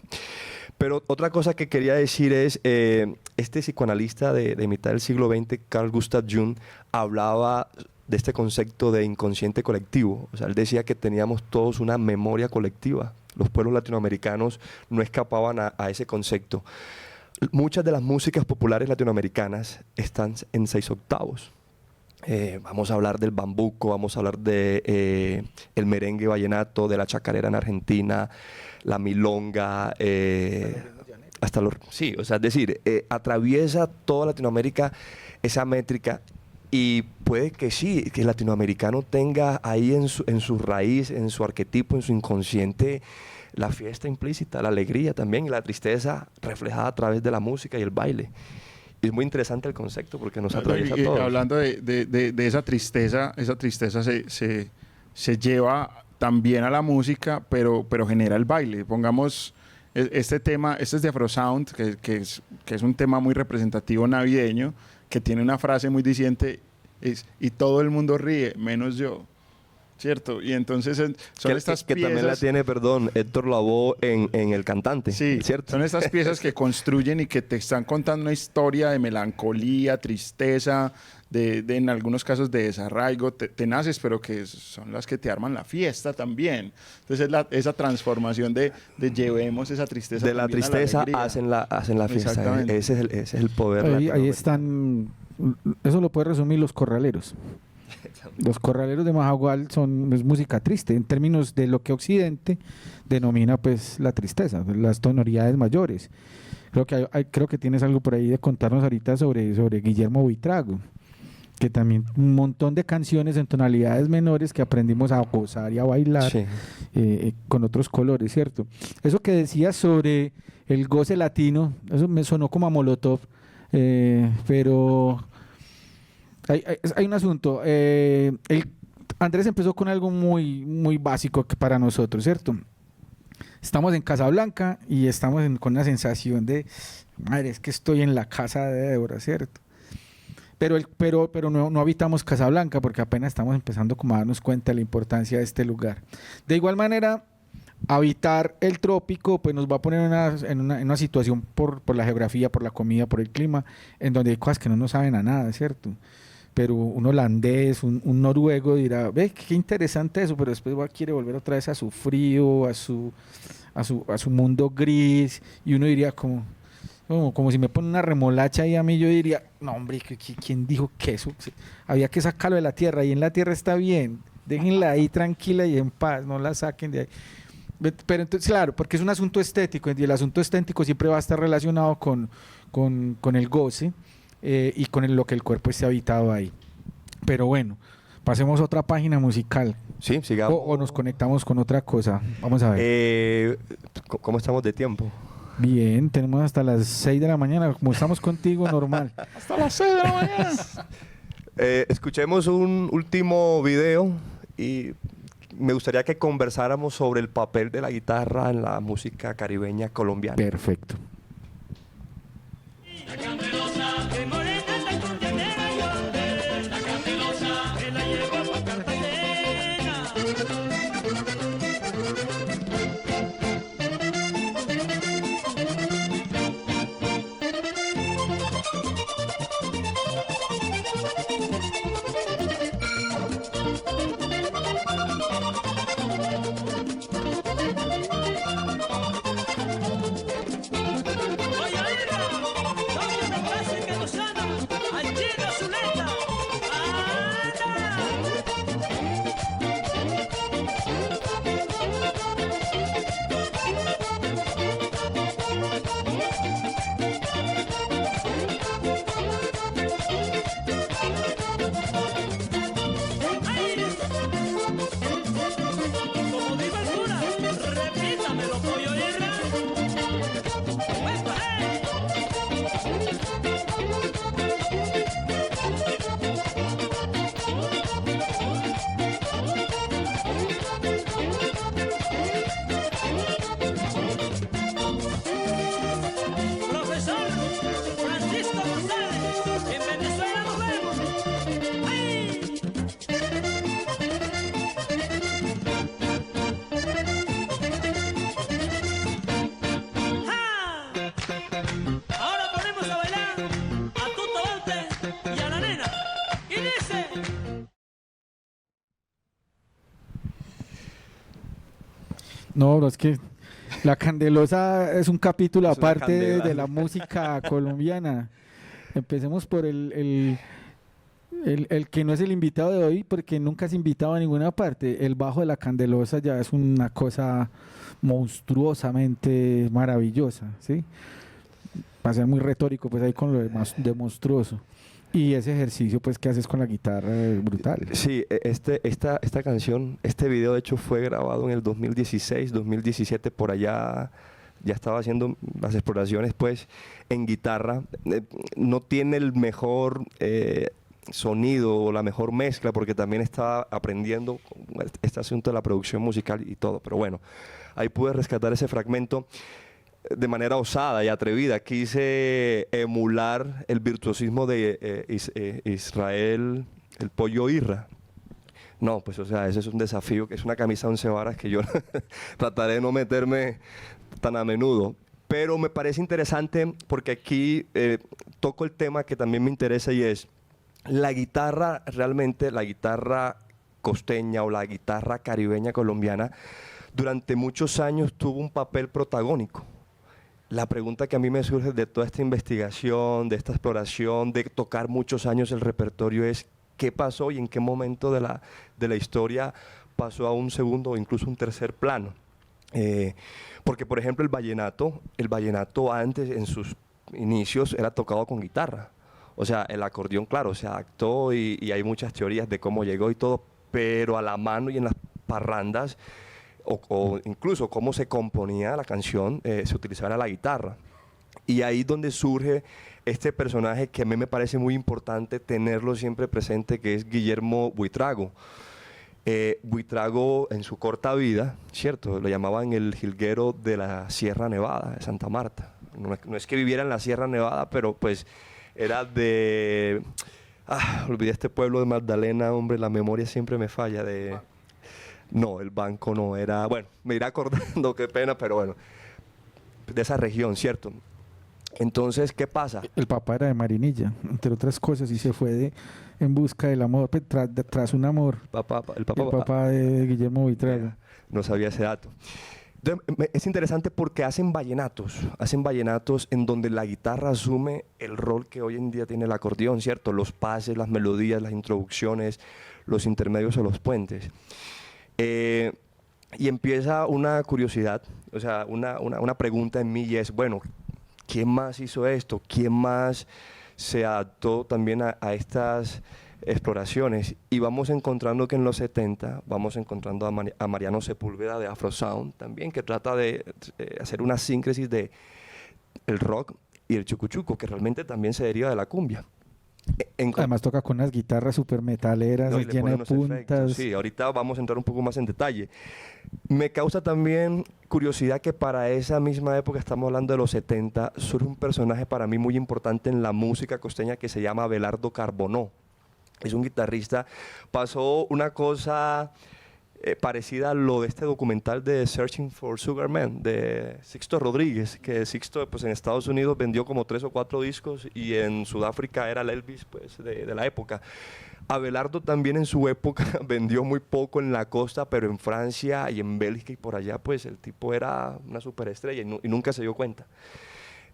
Pero otra cosa que quería decir es, este psicoanalista de mitad del siglo XX, Carl Gustav Jung, hablaba de este concepto de inconsciente colectivo. O sea, él decía que teníamos todos una memoria colectiva. Los pueblos latinoamericanos no escapaban a ese concepto. Muchas de las músicas populares latinoamericanas están en 6/8. Vamos a hablar del bambuco, vamos a hablar de el merengue vallenato, de la chacarera en Argentina, la milonga, sí, o sea, es decir, atraviesa toda Latinoamérica esa métrica y puede que sí, que el latinoamericano tenga ahí en su raíz, en su arquetipo, en su inconsciente, la fiesta implícita, la alegría también y la tristeza reflejada a través de la música y el baile. Y es muy interesante el concepto porque nos atraviesa a todos. Hablando de esa tristeza se lleva también a la música, pero genera el baile. Pongamos este tema, este es de Afrosound, que es un tema muy representativo navideño, que tiene una frase muy diciente, y todo el mundo ríe, menos yo. ¿Cierto? Y entonces son estas piezas... Que también la tiene, perdón, Héctor Lavoe en El Cantante, sí, ¿cierto? Son estas piezas que construyen y que te están contando una historia de melancolía, tristeza, en algunos casos de desarraigo, tenaces, pero que son las que te arman la fiesta también. Entonces esa transformación de llevemos esa tristeza de la tristeza a la hacen la fiesta. Exactamente. Ese es el poder. Ahí están, eso lo puede resumir los corraleros. Los corraleros de Majagual es música triste en términos de lo que Occidente denomina pues la tristeza, las tonalidades mayores. Creo que tienes algo por ahí de contarnos ahorita sobre Guillermo Buitrago, que también un montón de canciones en tonalidades menores que aprendimos a gozar y a bailar, sí, con otros colores, ¿cierto? Eso que decías sobre el goce latino, eso me sonó como a Molotov, pero... Hay un asunto. Andrés empezó con algo muy, muy básico para nosotros, ¿cierto? Estamos en Casablanca y estamos con una sensación de, madre, es que estoy en la casa de Débora, ¿cierto? Pero no habitamos Casablanca porque apenas estamos empezando como a darnos cuenta de la importancia de este lugar. De igual manera, habitar el trópico pues nos va a poner en una situación por la geografía, por la comida, por el clima, en donde hay cosas que no nos saben a nada, ¿cierto? Pero un holandés, un noruego dirá, ve, qué interesante eso, pero después quiere volver otra vez a su frío, a su mundo gris, y uno diría como si me pone una remolacha ahí a mí, yo diría, no hombre, ¿quién dijo que eso? Había que sacarlo de la tierra, y en la tierra está bien, déjenla ahí tranquila y en paz, no la saquen de ahí. Pero entonces, claro, porque es un asunto estético, y el asunto estético siempre va a estar relacionado con el goce, y con lo que el cuerpo esté habitado ahí. Pero bueno, pasemos a otra página musical. Sí, sigamos. O nos conectamos con otra cosa. Vamos a ver. ¿Cómo estamos de tiempo? Bien, tenemos hasta las 6 de la mañana. Como estamos contigo, normal. Hasta las 6 de la mañana. Escuchemos un último video y me gustaría que conversáramos sobre el papel de la guitarra en la música caribeña colombiana. Perfecto. No, no, es que la Candelosa es un capítulo Es una aparte candela. de la música colombiana. Empecemos por el que no es el invitado de hoy, porque nunca es invitado a ninguna parte. El bajo de la Candelosa ya es una cosa monstruosamente maravillosa, ¿sí? Va a ser muy retórico, pues ahí con lo de monstruoso. Y ese ejercicio, pues, que haces con la guitarra es brutal. Sí, esta canción, este video de hecho fue grabado en el 2016, 2017, por allá ya estaba haciendo las exploraciones pues en guitarra. No tiene el mejor sonido o la mejor mezcla porque también estaba aprendiendo este asunto de la producción musical y todo, pero bueno, ahí pude rescatar ese fragmento. De manera osada y atrevida, quise emular el virtuosismo de Israel, el Pollo Irra. No, pues o sea, ese es un desafío, que es una camisa de 11 varas que yo trataré de no meterme tan a menudo. Pero me parece interesante porque aquí toco el tema que también me interesa y es la guitarra, realmente la guitarra costeña o la guitarra caribeña colombiana, durante muchos años tuvo un papel protagónico. La pregunta que a mí me surge de toda esta investigación, de esta exploración, de tocar muchos años el repertorio es qué pasó y en qué momento de la historia pasó a un segundo o incluso un tercer plano. Porque, por ejemplo, el vallenato antes, en sus inicios, era tocado con guitarra. O sea, el acordeón, claro, se adaptó y hay muchas teorías de cómo llegó y todo, pero a la mano y en las parrandas, o incluso cómo se componía la canción, se utilizaba la guitarra. Y ahí es donde surge este personaje que a mí me parece muy importante tenerlo siempre presente, que es Guillermo Buitrago. Buitrago en su corta vida, ¿cierto? Lo llamaban el jilguero de la Sierra Nevada, de Santa Marta. No es que viviera en la Sierra Nevada, pero pues era de... olvidé este pueblo de Magdalena, hombre, la memoria siempre me falla de... No, el banco no era... Bueno, me iré acordando, qué pena, pero bueno. De esa región, ¿cierto? Entonces, ¿qué pasa? El papá era de Marinilla, entre otras cosas, y se fue en busca del amor, pues, tras un amor. El El papá de Guillermo Buitrago. No sabía ese dato. Entonces, es interesante porque hacen vallenatos en donde la guitarra asume el rol que hoy en día tiene el acordeón, ¿cierto? Los pases, las melodías, las introducciones, los intermedios o los puentes. Y empieza una curiosidad, o sea, una pregunta en mí y es, bueno, ¿quién más hizo esto? ¿Quién más se adaptó también a estas exploraciones? Y vamos encontrando que en los 70 vamos encontrando a Mariano Sepúlveda de Afro Sound también, que trata de hacer una síncresis de el rock y el chucuchuco, que realmente también se deriva de la cumbia. Además toca con unas guitarras súper metaleras, No, y le llenas de ponen unos efectos. puntas. Sí, ahorita vamos a entrar un poco más en detalle. Me causa también curiosidad que para esa misma época, estamos hablando de los 70, surge un personaje para mí muy importante en la música costeña que se llama Abelardo Carbonó. Es un guitarrista, pasó una cosa parecida a lo de este documental de Searching for Sugar Man de Sixto Rodríguez, que Sixto pues en Estados Unidos vendió como 3 o 4 discos y en Sudáfrica era el Elvis pues de la época. Abelardo también en su época vendió muy poco en la costa, pero en Francia y en Bélgica y por allá pues el tipo era una superestrella y nunca se dio cuenta.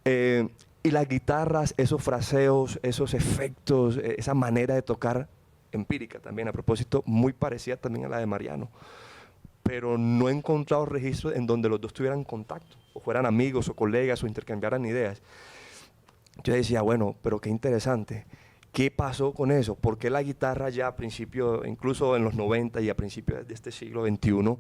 Y las guitarras, esos fraseos, esos efectos, esa manera de tocar empírica también, a propósito, muy parecida también a la de Mariano. Pero no he encontrado registros en donde los dos tuvieran contacto, o fueran amigos o colegas o intercambiaran ideas. Yo decía, bueno, pero qué interesante. ¿Qué pasó con eso? ¿Por qué la guitarra ya a principio, incluso en los 90 y a principios de este siglo XXI,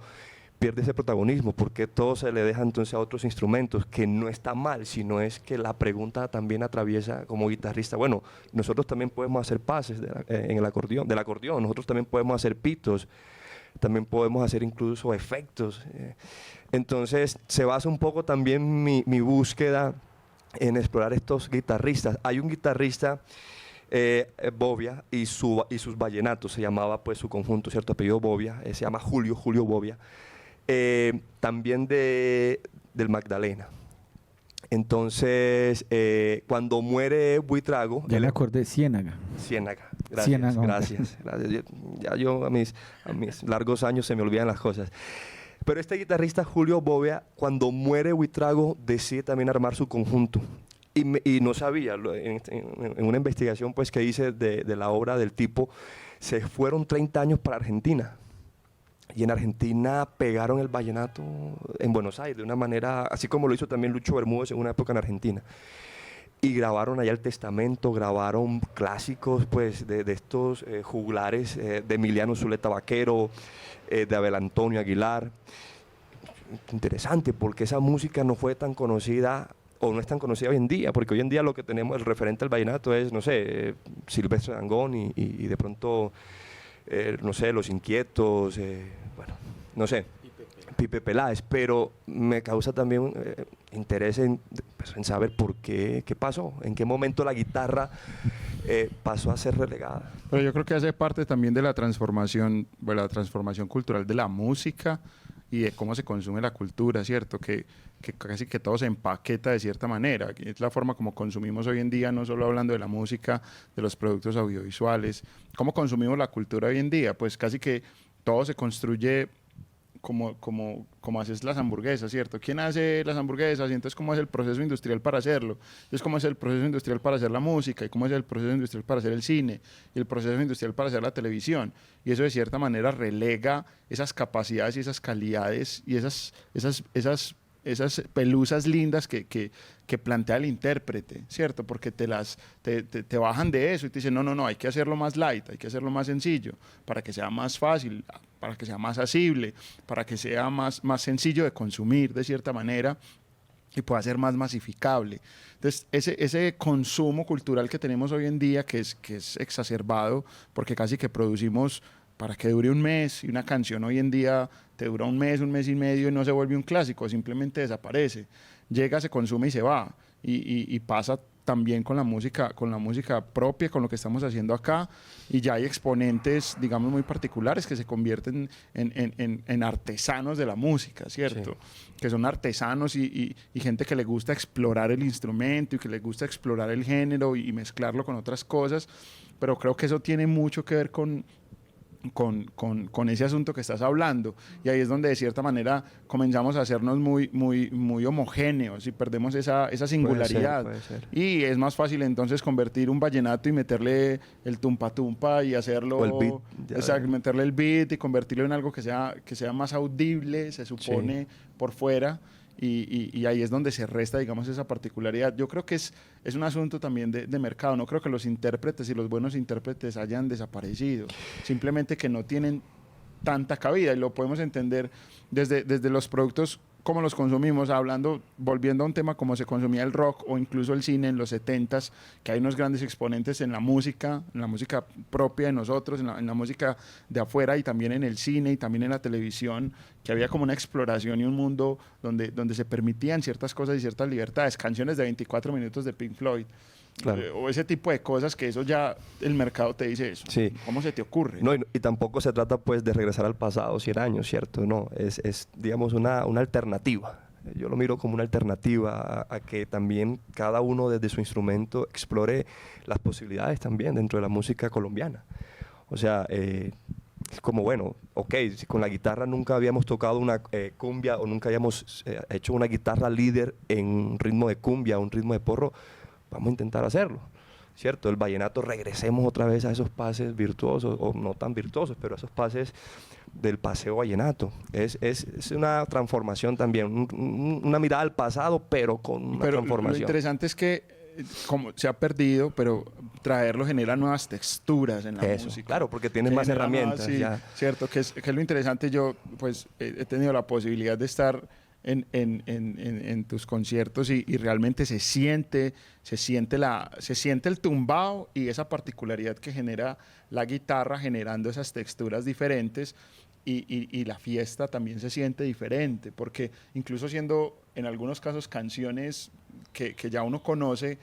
pierde ese protagonismo? ¿Por qué todo se le deja entonces a otros instrumentos? Que no está mal, sino es que la pregunta también atraviesa como guitarrista. Bueno, nosotros también podemos hacer pases en el acordeón, del acordeón, nosotros también podemos hacer pitos, también podemos hacer incluso efectos. Entonces se basa un poco también mi búsqueda en explorar estos guitarristas. Hay un guitarrista, Bobia, y sus vallenatos, se llamaba pues su conjunto, cierto apellido Bobia, se llama Julio Bobia. También del Magdalena. Entonces, cuando muere Buitrago... Ya me acordé, Ciénaga. Ciénaga, gracias, Ciénaga, gracias. Ya yo a mis largos años se me olvidan las cosas. Pero este guitarrista Julio Bóveda, cuando muere Buitrago, decide también armar su conjunto. Y no sabía, en una investigación pues, que hice de la obra del tipo, se fueron 30 años para Argentina. Y en Argentina pegaron el vallenato en Buenos Aires, de una manera, así como lo hizo también Lucho Bermúdez en una época en Argentina. Y grabaron allá el Testamento, grabaron clásicos pues, de estos juglares, de Emiliano Zuleta Vaquero, de Abel Antonio Aguilar. Interesante, porque esa música no fue tan conocida, o no es tan conocida hoy en día, porque hoy en día lo que tenemos, el referente al vallenato es, no sé, Silvestre Dangond y de pronto, no sé, Los Inquietos, bueno, no sé, Pipe Peláez, pero me causa también interés pues, en saber por qué pasó, en qué momento la guitarra pasó a ser relegada. Pero yo creo que hace parte también de la transformación, bueno, la transformación cultural de la música y de cómo se consume la cultura, ¿cierto? Que casi que todo se empaqueta de cierta manera. Es la forma como consumimos hoy en día, no solo hablando de la música, de los productos audiovisuales. ¿Cómo consumimos la cultura hoy en día? Pues casi que todo se construye como haces las hamburguesas, ¿cierto? ¿Quién hace las hamburguesas? Y entonces, ¿cómo es el proceso industrial para hacerlo? Entonces, ¿cómo es el proceso industrial para hacer la música? ¿Y cómo es el proceso industrial para hacer el cine? Y el proceso industrial para hacer la televisión. Y eso, de cierta manera, relega esas capacidades y esas calidades y esas pelusas lindas que plantea el intérprete, ¿cierto? Porque te bajan de eso y te dicen, no, hay que hacerlo más light, hay que hacerlo más sencillo, para que sea más fácil, para que sea más asible, para que sea más sencillo de consumir de cierta manera y pueda ser más masificable. Entonces, ese consumo cultural que tenemos hoy en día, que es exacerbado, porque casi que producimos para que dure un mes, y una canción hoy en día te dura un mes y medio y no se vuelve un clásico, simplemente desaparece. Llega, se consume y se va. Y pasa también con la música propia, con lo que estamos haciendo acá, y ya hay exponentes, digamos, muy particulares que se convierten en artesanos de la música, ¿cierto? Sí. Que son artesanos y gente que le gusta explorar el instrumento y que le gusta explorar el género y mezclarlo con otras cosas, pero creo que eso tiene mucho que ver con ese asunto que estás hablando, y ahí es donde de cierta manera comenzamos a hacernos muy homogéneos y perdemos esa singularidad. Puede ser. Y es más fácil entonces convertir un vallenato y meterle el tumpa tumpa y hacerlo, o el beat, meterle el beat y convertirlo en algo que sea más audible, se supone, sí, por fuera. Y ahí es donde se resta, digamos, esa particularidad. Yo creo que es un asunto también de mercado. No creo que los intérpretes y los buenos intérpretes hayan desaparecido. Simplemente que no tienen tanta cabida, y lo podemos entender desde los productos, cómo los consumimos, volviendo a un tema como se consumía el rock o incluso el cine en los 70s, que hay unos grandes exponentes en la música propia de nosotros, en la música de afuera, y también en el cine y también en la televisión, que había como una exploración y un mundo donde se permitían ciertas cosas y ciertas libertades, canciones de 24 minutos de Pink Floyd. Claro. O ese tipo de cosas, que eso ya el mercado te dice eso. Sí. ¿Cómo se te ocurre? No, y tampoco se trata pues de regresar al pasado 100 años, ¿cierto? No, es digamos una alternativa. Yo lo miro como una alternativa a que también cada uno desde su instrumento explore las posibilidades también dentro de la música colombiana. O sea, es como, bueno, ok, si con la guitarra nunca habíamos tocado una cumbia, o nunca habíamos hecho una guitarra líder en un ritmo de cumbia, un ritmo de porro, vamos a intentar hacerlo, ¿cierto? El vallenato, regresemos otra vez a esos pases virtuosos, o no tan virtuosos, pero a esos pases del paseo vallenato. Es una transformación también, una mirada al pasado, pero con una transformación. Lo interesante es que, como se ha perdido, pero traerlo genera nuevas texturas en la música. Claro, porque tienes más herramientas. Sí, ya. Cierto, que es lo interesante. Yo, pues, he tenido la posibilidad de estar en tus conciertos y realmente se siente el tumbao y esa particularidad que genera la guitarra, generando esas texturas diferentes, y la fiesta también se siente diferente, porque incluso siendo en algunos casos canciones que ya uno conoce,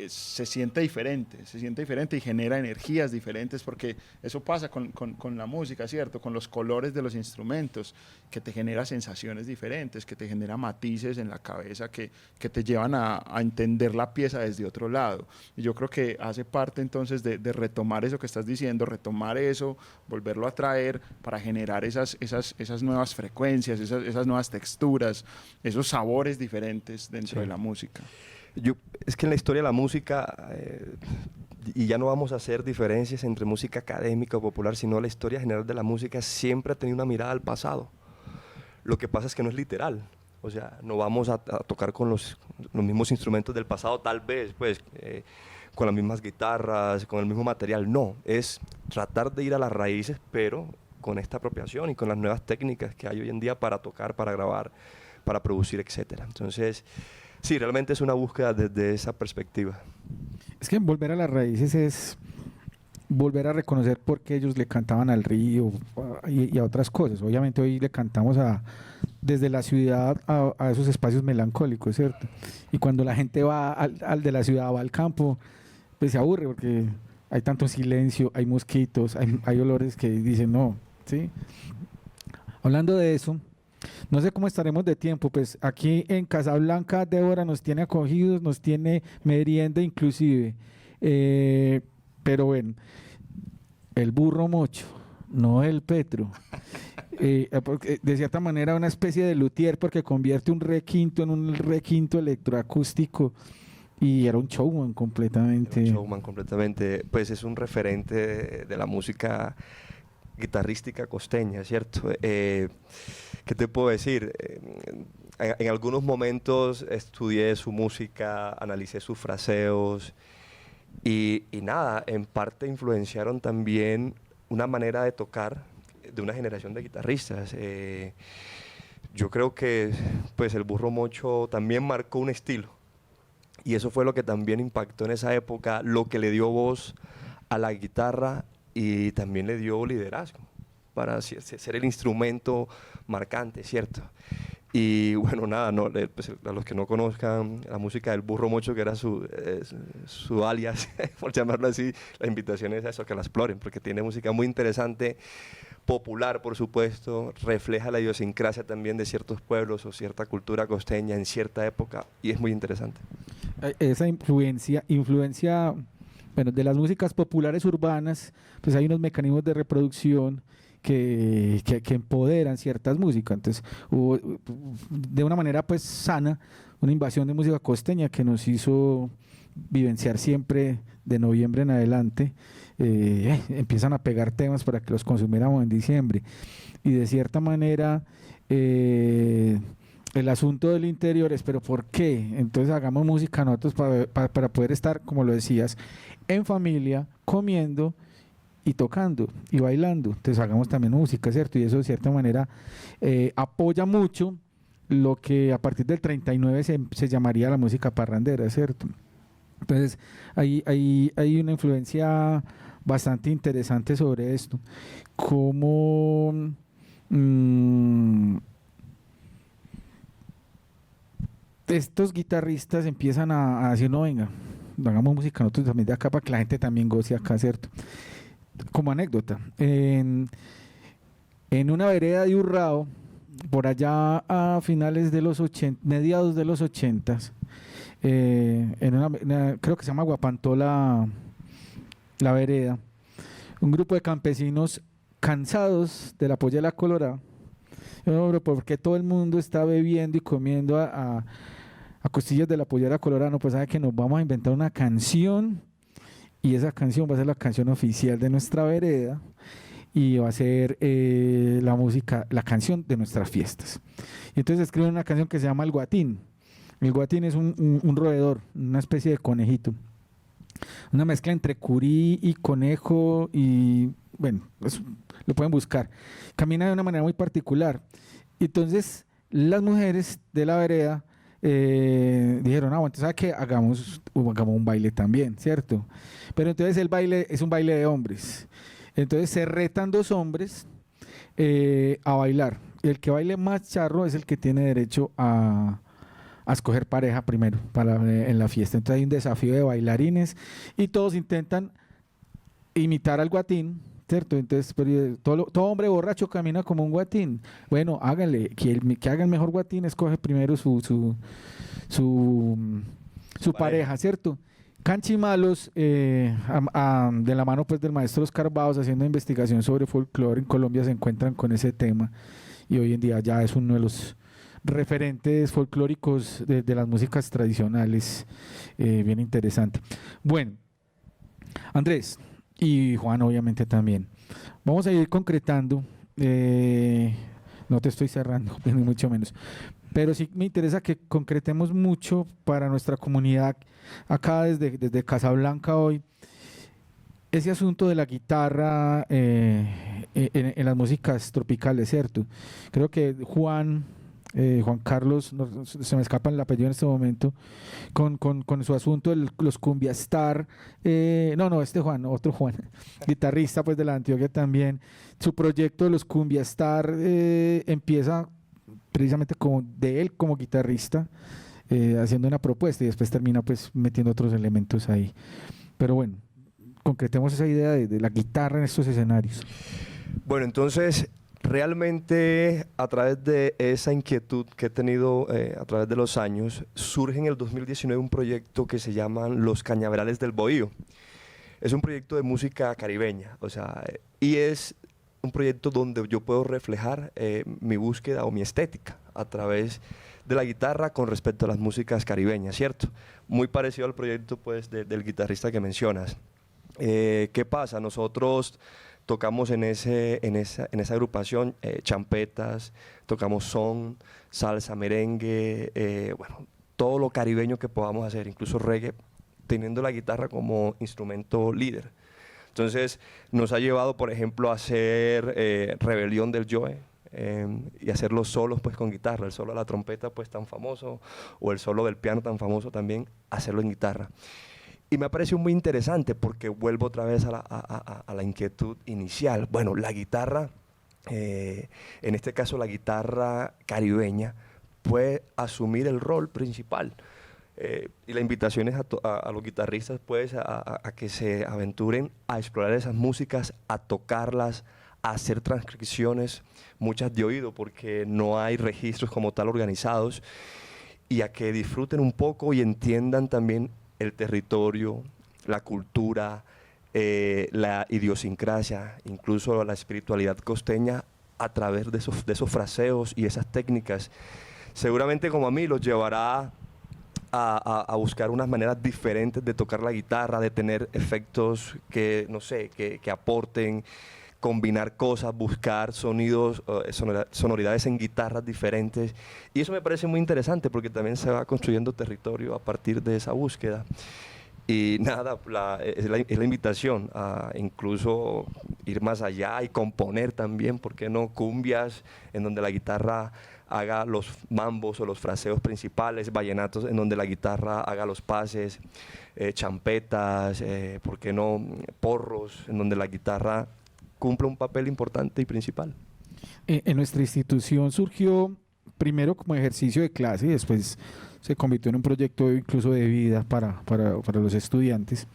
se siente diferente y genera energías diferentes, porque eso pasa con la música, ¿cierto? Con los colores de los instrumentos, que te genera sensaciones diferentes, que te genera matices en la cabeza que te llevan a entender la pieza desde otro lado. Y yo creo que hace parte entonces de retomar eso que estás diciendo, retomar eso, volverlo a traer para generar esas nuevas frecuencias, esas nuevas texturas, esos sabores diferentes dentro de la música. Es que en la historia de la música, y ya no vamos a hacer diferencias entre música académica o popular, sino la historia general de la música siempre ha tenido una mirada al pasado. Lo que pasa es que no es literal. O sea, no vamos a tocar con los mismos instrumentos del pasado, tal vez, pues, con las mismas guitarras, con el mismo material. No, es tratar de ir a las raíces, pero con esta apropiación y con las nuevas técnicas que hay hoy en día para tocar, para grabar, para producir, etc. Entonces, sí, realmente es una búsqueda desde esa perspectiva. Es que volver a las raíces es volver a reconocer por qué ellos le cantaban al río y a otras cosas. Obviamente hoy le cantamos desde la ciudad a esos espacios melancólicos, ¿cierto? Y cuando la gente va al de la ciudad, va al campo, pues se aburre porque hay tanto silencio, hay mosquitos, hay olores que dicen no, ¿sí? Hablando de eso, no sé cómo estaremos de tiempo, pues aquí en Casablanca Débora nos tiene acogidos, nos tiene merienda inclusive, pero bueno, el burro mocho, no el Petro, de cierta manera una especie de luthier porque convierte un requinto en un requinto electroacústico y era un showman completamente. Era un showman completamente, pues es un referente de la música guitarrística costeña, ¿cierto? ¿Qué te puedo decir? En algunos momentos estudié su música, analicé sus fraseos y nada, en parte influenciaron también una manera de tocar de una generación de guitarristas. Yo creo que pues el Burro Mocho también marcó un estilo y eso fue lo que también impactó en esa época, lo que le dio voz a la guitarra y también le dio liderazgo para ser el instrumento marcante, ¿cierto? Y bueno, nada, pues, a los que no conozcan la música del Burro Mocho, que era su alias, por llamarlo así, la invitación es a eso, que la exploren, porque tiene música muy interesante, popular, por supuesto, refleja la idiosincrasia también de ciertos pueblos o cierta cultura costeña en cierta época, y es muy interesante. Esa influencia, bueno, de las músicas populares urbanas, pues hay unos mecanismos de reproducción que empoderan ciertas músicas. Entonces, hubo de una manera pues sana una invasión de música costeña que nos hizo vivenciar siempre de noviembre en adelante. Empiezan a pegar temas para que los consumiéramos en diciembre. Y de cierta manera, el asunto del interior es, ¿pero por qué? Entonces hagamos música nosotros para poder estar, como lo decías, en familia, comiendo y tocando y bailando. Entonces hagamos también música, ¿cierto? Y eso de cierta manera apoya mucho lo que a partir del 39 se llamaría la música parrandera, ¿cierto? Entonces hay una influencia bastante interesante sobre esto. Como estos guitarristas empiezan a decir, no, venga, hagamos música nosotros también de acá para que la gente también goce acá, ¿cierto? Como anécdota, en una vereda de Urrao, por allá a finales de los 80, mediados de los 80, creo que se llama Guapantó la vereda, un grupo de campesinos cansados de la polla de la colorada, porque todo el mundo está bebiendo y comiendo a costillas de la pollera colorada, no, pues sabe que nos vamos a inventar una canción y esa canción va a ser la canción oficial de nuestra vereda y va a ser la música, la canción de nuestras fiestas. Y entonces escriben una canción que se llama El Guatín. El guatín es un roedor, una especie de conejito. Una mezcla entre curí y conejo y, bueno, lo pueden buscar. Camina de una manera muy particular. Entonces, las mujeres de la vereda dijeron, entonces, ¿sabe qué? Hagamos un baile también, ¿cierto? Pero entonces el baile es un baile de hombres. Entonces se retan dos hombres a bailar. El que baile más charro es el que tiene derecho a a escoger pareja primero en la fiesta. Entonces hay un desafío de bailarines y todos intentan imitar al guatín, ¿cierto? Entonces todo hombre borracho camina como un guatín. Bueno, háganle, que haga el mejor guatín, escoge primero su pareja, ¿cierto? Canchimalos, de la mano pues del maestro Oscar Baos, haciendo investigación sobre folclore en Colombia, se encuentran con ese tema y hoy en día ya es uno de los referentes folclóricos de las músicas tradicionales, bien interesante. Bueno, Andrés y Juan obviamente también, vamos a ir concretando, no te estoy cerrando, ni mucho menos, pero sí me interesa que concretemos mucho para nuestra comunidad acá desde Casablanca hoy, ese asunto de la guitarra en las músicas tropicales, ¿cierto? Creo que Juan Carlos, se me escapa el apellido en este momento, con su asunto de los cumbiastar, Juan, otro Juan, guitarrista pues de la Antioquia también, su proyecto de los cumbiastar empieza precisamente de él como guitarrista, haciendo una propuesta y después termina pues metiendo otros elementos ahí. Pero bueno, concretemos esa idea de la guitarra en estos escenarios. Bueno, entonces, realmente a través de esa inquietud que he tenido a través de los años, surge en el 2019 un proyecto que se llama Los Cañaverales del Bohío. Es un proyecto de música caribeña, o sea, y es un proyecto donde yo puedo reflejar mi búsqueda o mi estética a través de la guitarra con respecto a las músicas caribeñas, ¿cierto? Muy parecido al proyecto pues, del guitarrista que mencionas. ¿Qué pasa? Nosotros tocamos en esa agrupación champetas, tocamos son, salsa, merengue, bueno, todo lo caribeño que podamos hacer, incluso reggae, teniendo la guitarra como instrumento líder. Entonces nos ha llevado, por ejemplo, a hacer Rebelión del Joe y hacer los solos pues, con guitarra, el solo de la trompeta pues, tan famoso, o el solo del piano tan famoso también, hacerlo en guitarra. Y me ha parecido muy interesante porque vuelvo otra vez a la inquietud inicial. Bueno, la guitarra, en este caso la guitarra caribeña, puede asumir el rol principal. Y la invitación es a los guitarristas pues, a que se aventuren a explorar esas músicas, a tocarlas, a hacer transcripciones, muchas de oído porque no hay registros como tal organizados, y a que disfruten un poco y entiendan también el territorio, la cultura, la idiosincrasia, incluso la espiritualidad costeña a través de esos fraseos y esas técnicas. Seguramente como a mí los llevará a buscar unas maneras diferentes de tocar la guitarra, de tener efectos que, no sé, que aporten, combinar cosas, buscar sonidos, sonoridades en guitarras diferentes. Y eso me parece muy interesante porque también se va construyendo territorio a partir de esa búsqueda. Y nada, es la invitación a incluso ir más allá y componer también, ¿por qué no? Cumbias, en donde la guitarra haga los mambos o los fraseos principales, vallenatos en donde la guitarra haga los pases, champetas, ¿por qué no? Porros, en donde la guitarra cumple un papel importante y principal. En nuestra institución surgió primero como ejercicio de clase y después se convirtió en un proyecto incluso de vida para los estudiantes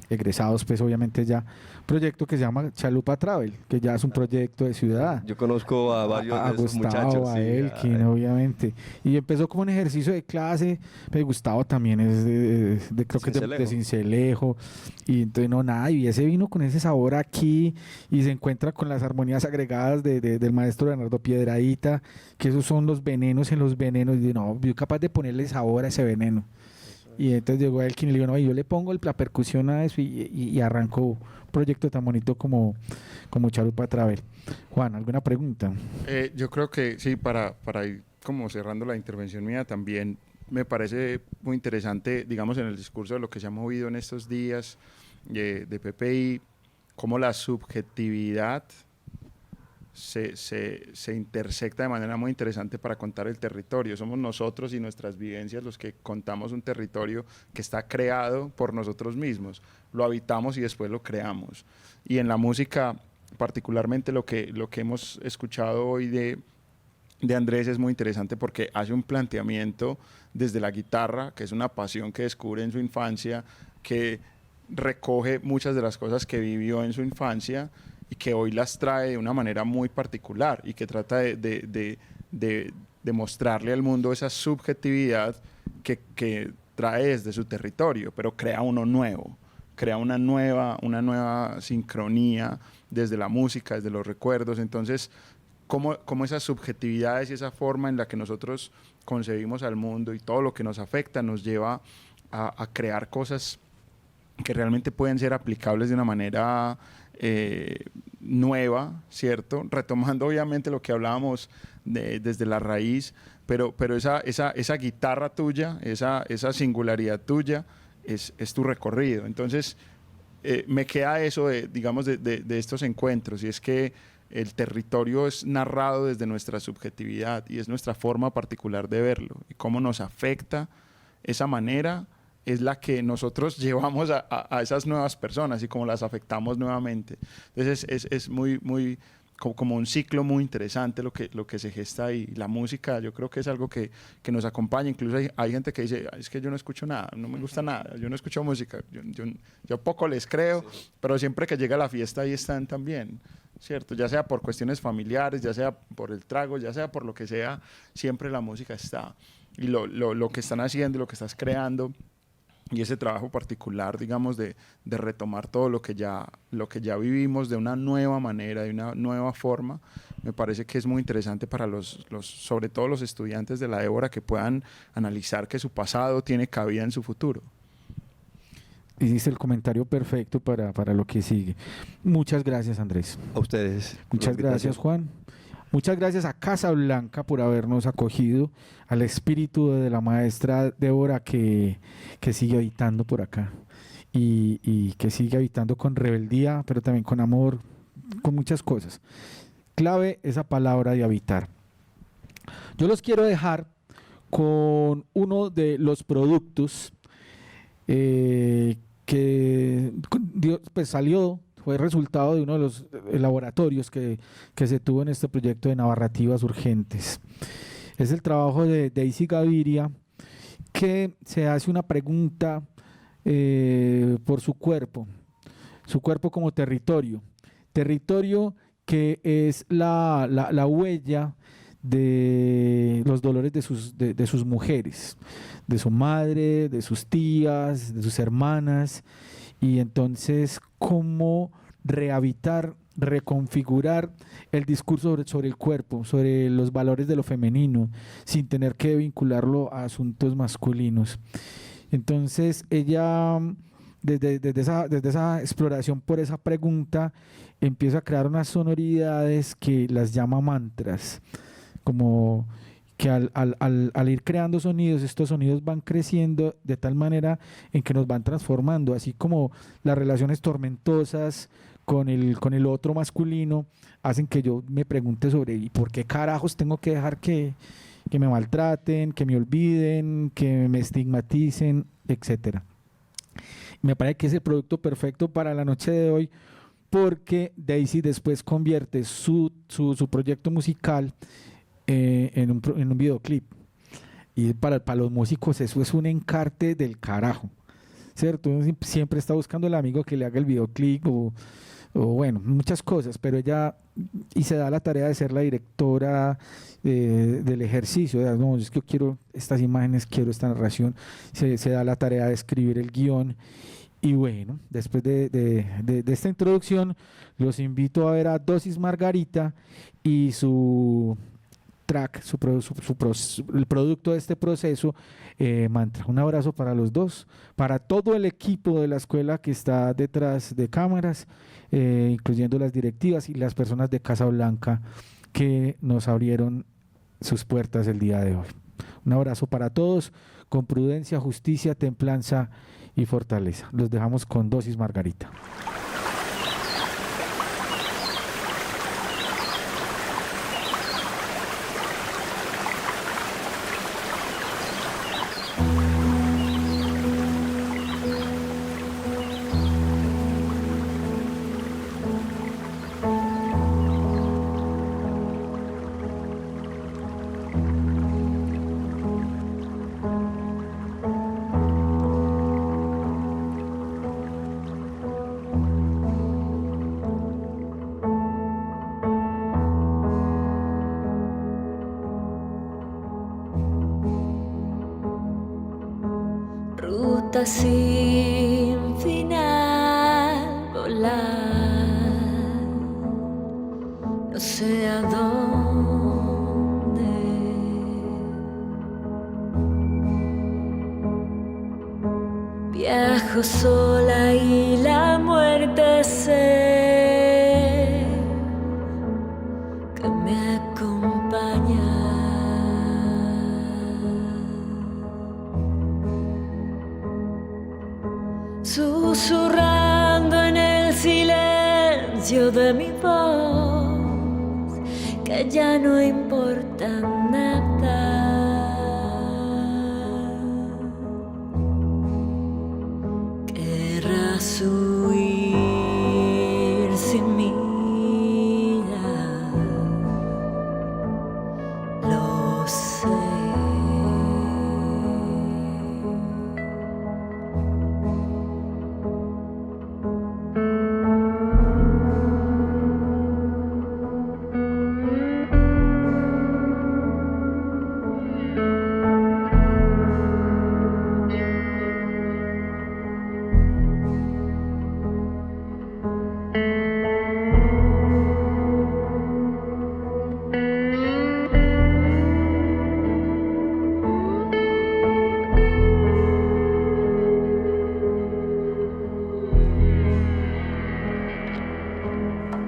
egresados, pues obviamente ya, proyecto que se llama Chalupa Travel, que ya es un proyecto de ciudad. Yo conozco a varios de esos Gustavo, muchachos. a Elkin, obviamente. Y empezó como un ejercicio de clase, pero Gustavo también es creo que es de Sincelejo. Y entonces no, nada, y ese vino con ese sabor aquí y se encuentra con las armonías agregadas del maestro Leonardo Piedradita, que esos son los venenos en los venenos. Y no, yo capaz de ponerle sabor a ese veneno. Y entonces llegó Elkin y le dijo, no, yo le pongo la percusión a eso y arrancó un proyecto tan bonito como Chalupa Travel. Juan, ¿alguna pregunta? Yo creo que sí, para ir como cerrando la intervención mía también me parece muy interesante, digamos, en el discurso de lo que se ha movido en estos días de PPI, cómo la subjetividad se intersecta de manera muy interesante para contar el territorio. Somos nosotros y nuestras vivencias los que contamos un territorio que está creado por nosotros mismos. Lo habitamos y después lo creamos. Y en la música, particularmente lo que hemos escuchado hoy de de Andrés es muy interesante porque hace un planteamiento desde la guitarra, que es una pasión que descubre en su infancia, que recoge muchas de las cosas que vivió en su infancia y que hoy las trae de una manera muy particular y que trata de mostrarle al mundo esa subjetividad que trae desde su territorio, pero crea uno nuevo, crea una nueva sincronía desde la música, desde los recuerdos. Entonces, cómo esas subjetividades y esa forma en la que nosotros concebimos al mundo y todo lo que nos afecta nos lleva a crear cosas que realmente pueden ser aplicables de una manera nueva, ¿cierto? Retomando obviamente lo que hablábamos desde la raíz, pero esa guitarra tuya, esa singularidad tuya es tu recorrido. Entonces, me queda eso digamos, de estos encuentros, y es que el territorio es narrado desde nuestra subjetividad y es nuestra forma particular de verlo, y cómo nos afecta esa manera es la que nosotros llevamos a esas nuevas personas y cómo las afectamos nuevamente. Entonces es muy como un ciclo muy interesante lo que se gesta ahí. La música yo creo que es algo que nos acompaña. Incluso hay gente que dice, es que yo no escucho nada, no me gusta nada, yo no escucho música. Yo poco les creo, pero siempre que llega la fiesta ahí están también, ¿cierto? Ya sea por cuestiones familiares, ya sea por el trago, ya sea por lo que sea, siempre la música está. Y lo que están haciendo, lo que estás creando, y ese trabajo particular, digamos, de retomar todo lo que ya vivimos de una nueva manera, de una nueva forma, me parece que es muy interesante para sobre todo los estudiantes de la Évora, que puedan analizar que su pasado tiene cabida en su futuro. Hiciste el comentario perfecto para lo que sigue. Muchas gracias, Andrés. A ustedes. Muchas gracias, Juan. Muchas gracias a Casablanca por habernos acogido, al espíritu de la maestra Débora que sigue habitando por acá y que sigue habitando con rebeldía, pero también con amor, con muchas cosas. Clave esa palabra de habitar. Yo los quiero dejar con uno de los productos que pues fue resultado de uno de los laboratorios que se tuvo en este proyecto de narrativas urgentes. Es el trabajo de Daisy Gaviria, que se hace una pregunta por su cuerpo como territorio que es la huella de los dolores de sus mujeres, de su madre, de sus tías, de sus hermanas. Y entonces, cómo rehabitar, reconfigurar el discurso sobre el cuerpo, sobre los valores de lo femenino, sin tener que vincularlo a asuntos masculinos. Entonces, ella, desde esa exploración por esa pregunta, empieza a crear unas sonoridades que las llama mantras, como que al ir creando sonidos, estos sonidos van creciendo de tal manera en que nos van transformando, así como las relaciones tormentosas con el otro masculino hacen que yo me pregunte sobre ¿y por qué carajos tengo que dejar que me maltraten, que me olviden, que me estigmaticen, etcétera? Me parece que es el producto perfecto para la noche de hoy, porque Daisy después convierte su proyecto musical en un videoclip, y para los músicos eso es un encarte del carajo, ¿cierto? Uno siempre está buscando el amigo que le haga el videoclip o bueno, muchas cosas, pero ella y se da la tarea de ser la directora del ejercicio, no, es que yo quiero estas imágenes, quiero esta narración, se da la tarea de escribir el guión. Y bueno, después de esta introducción, los invito a ver a Dosis Margarita y su track, el producto de este proceso, Mantra. Un abrazo para los dos, para todo el equipo de la escuela que está detrás de cámaras, incluyendo las directivas y las personas de Casablanca que nos abrieron sus puertas el día de hoy. Un abrazo para todos, con prudencia, justicia, templanza y fortaleza. Los dejamos con Dosis Margarita. ruta sin final, volar, no sé a dónde. Viajo sola y la muerte sé que me acompaña. Susurrando en el silencio de mi voz, que ya no importa nada. Querrás huir sin mira, lo sé.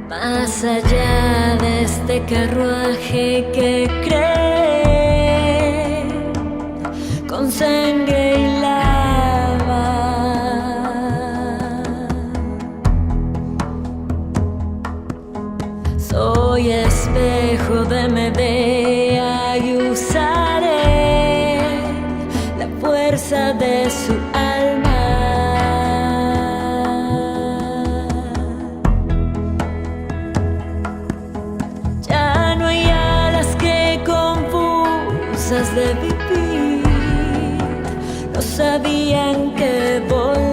Más allá de este carruaje que cree con sangre y lava, soy espejo de Medea y usaré la fuerza de su alma. De vivir, no sabían que volar.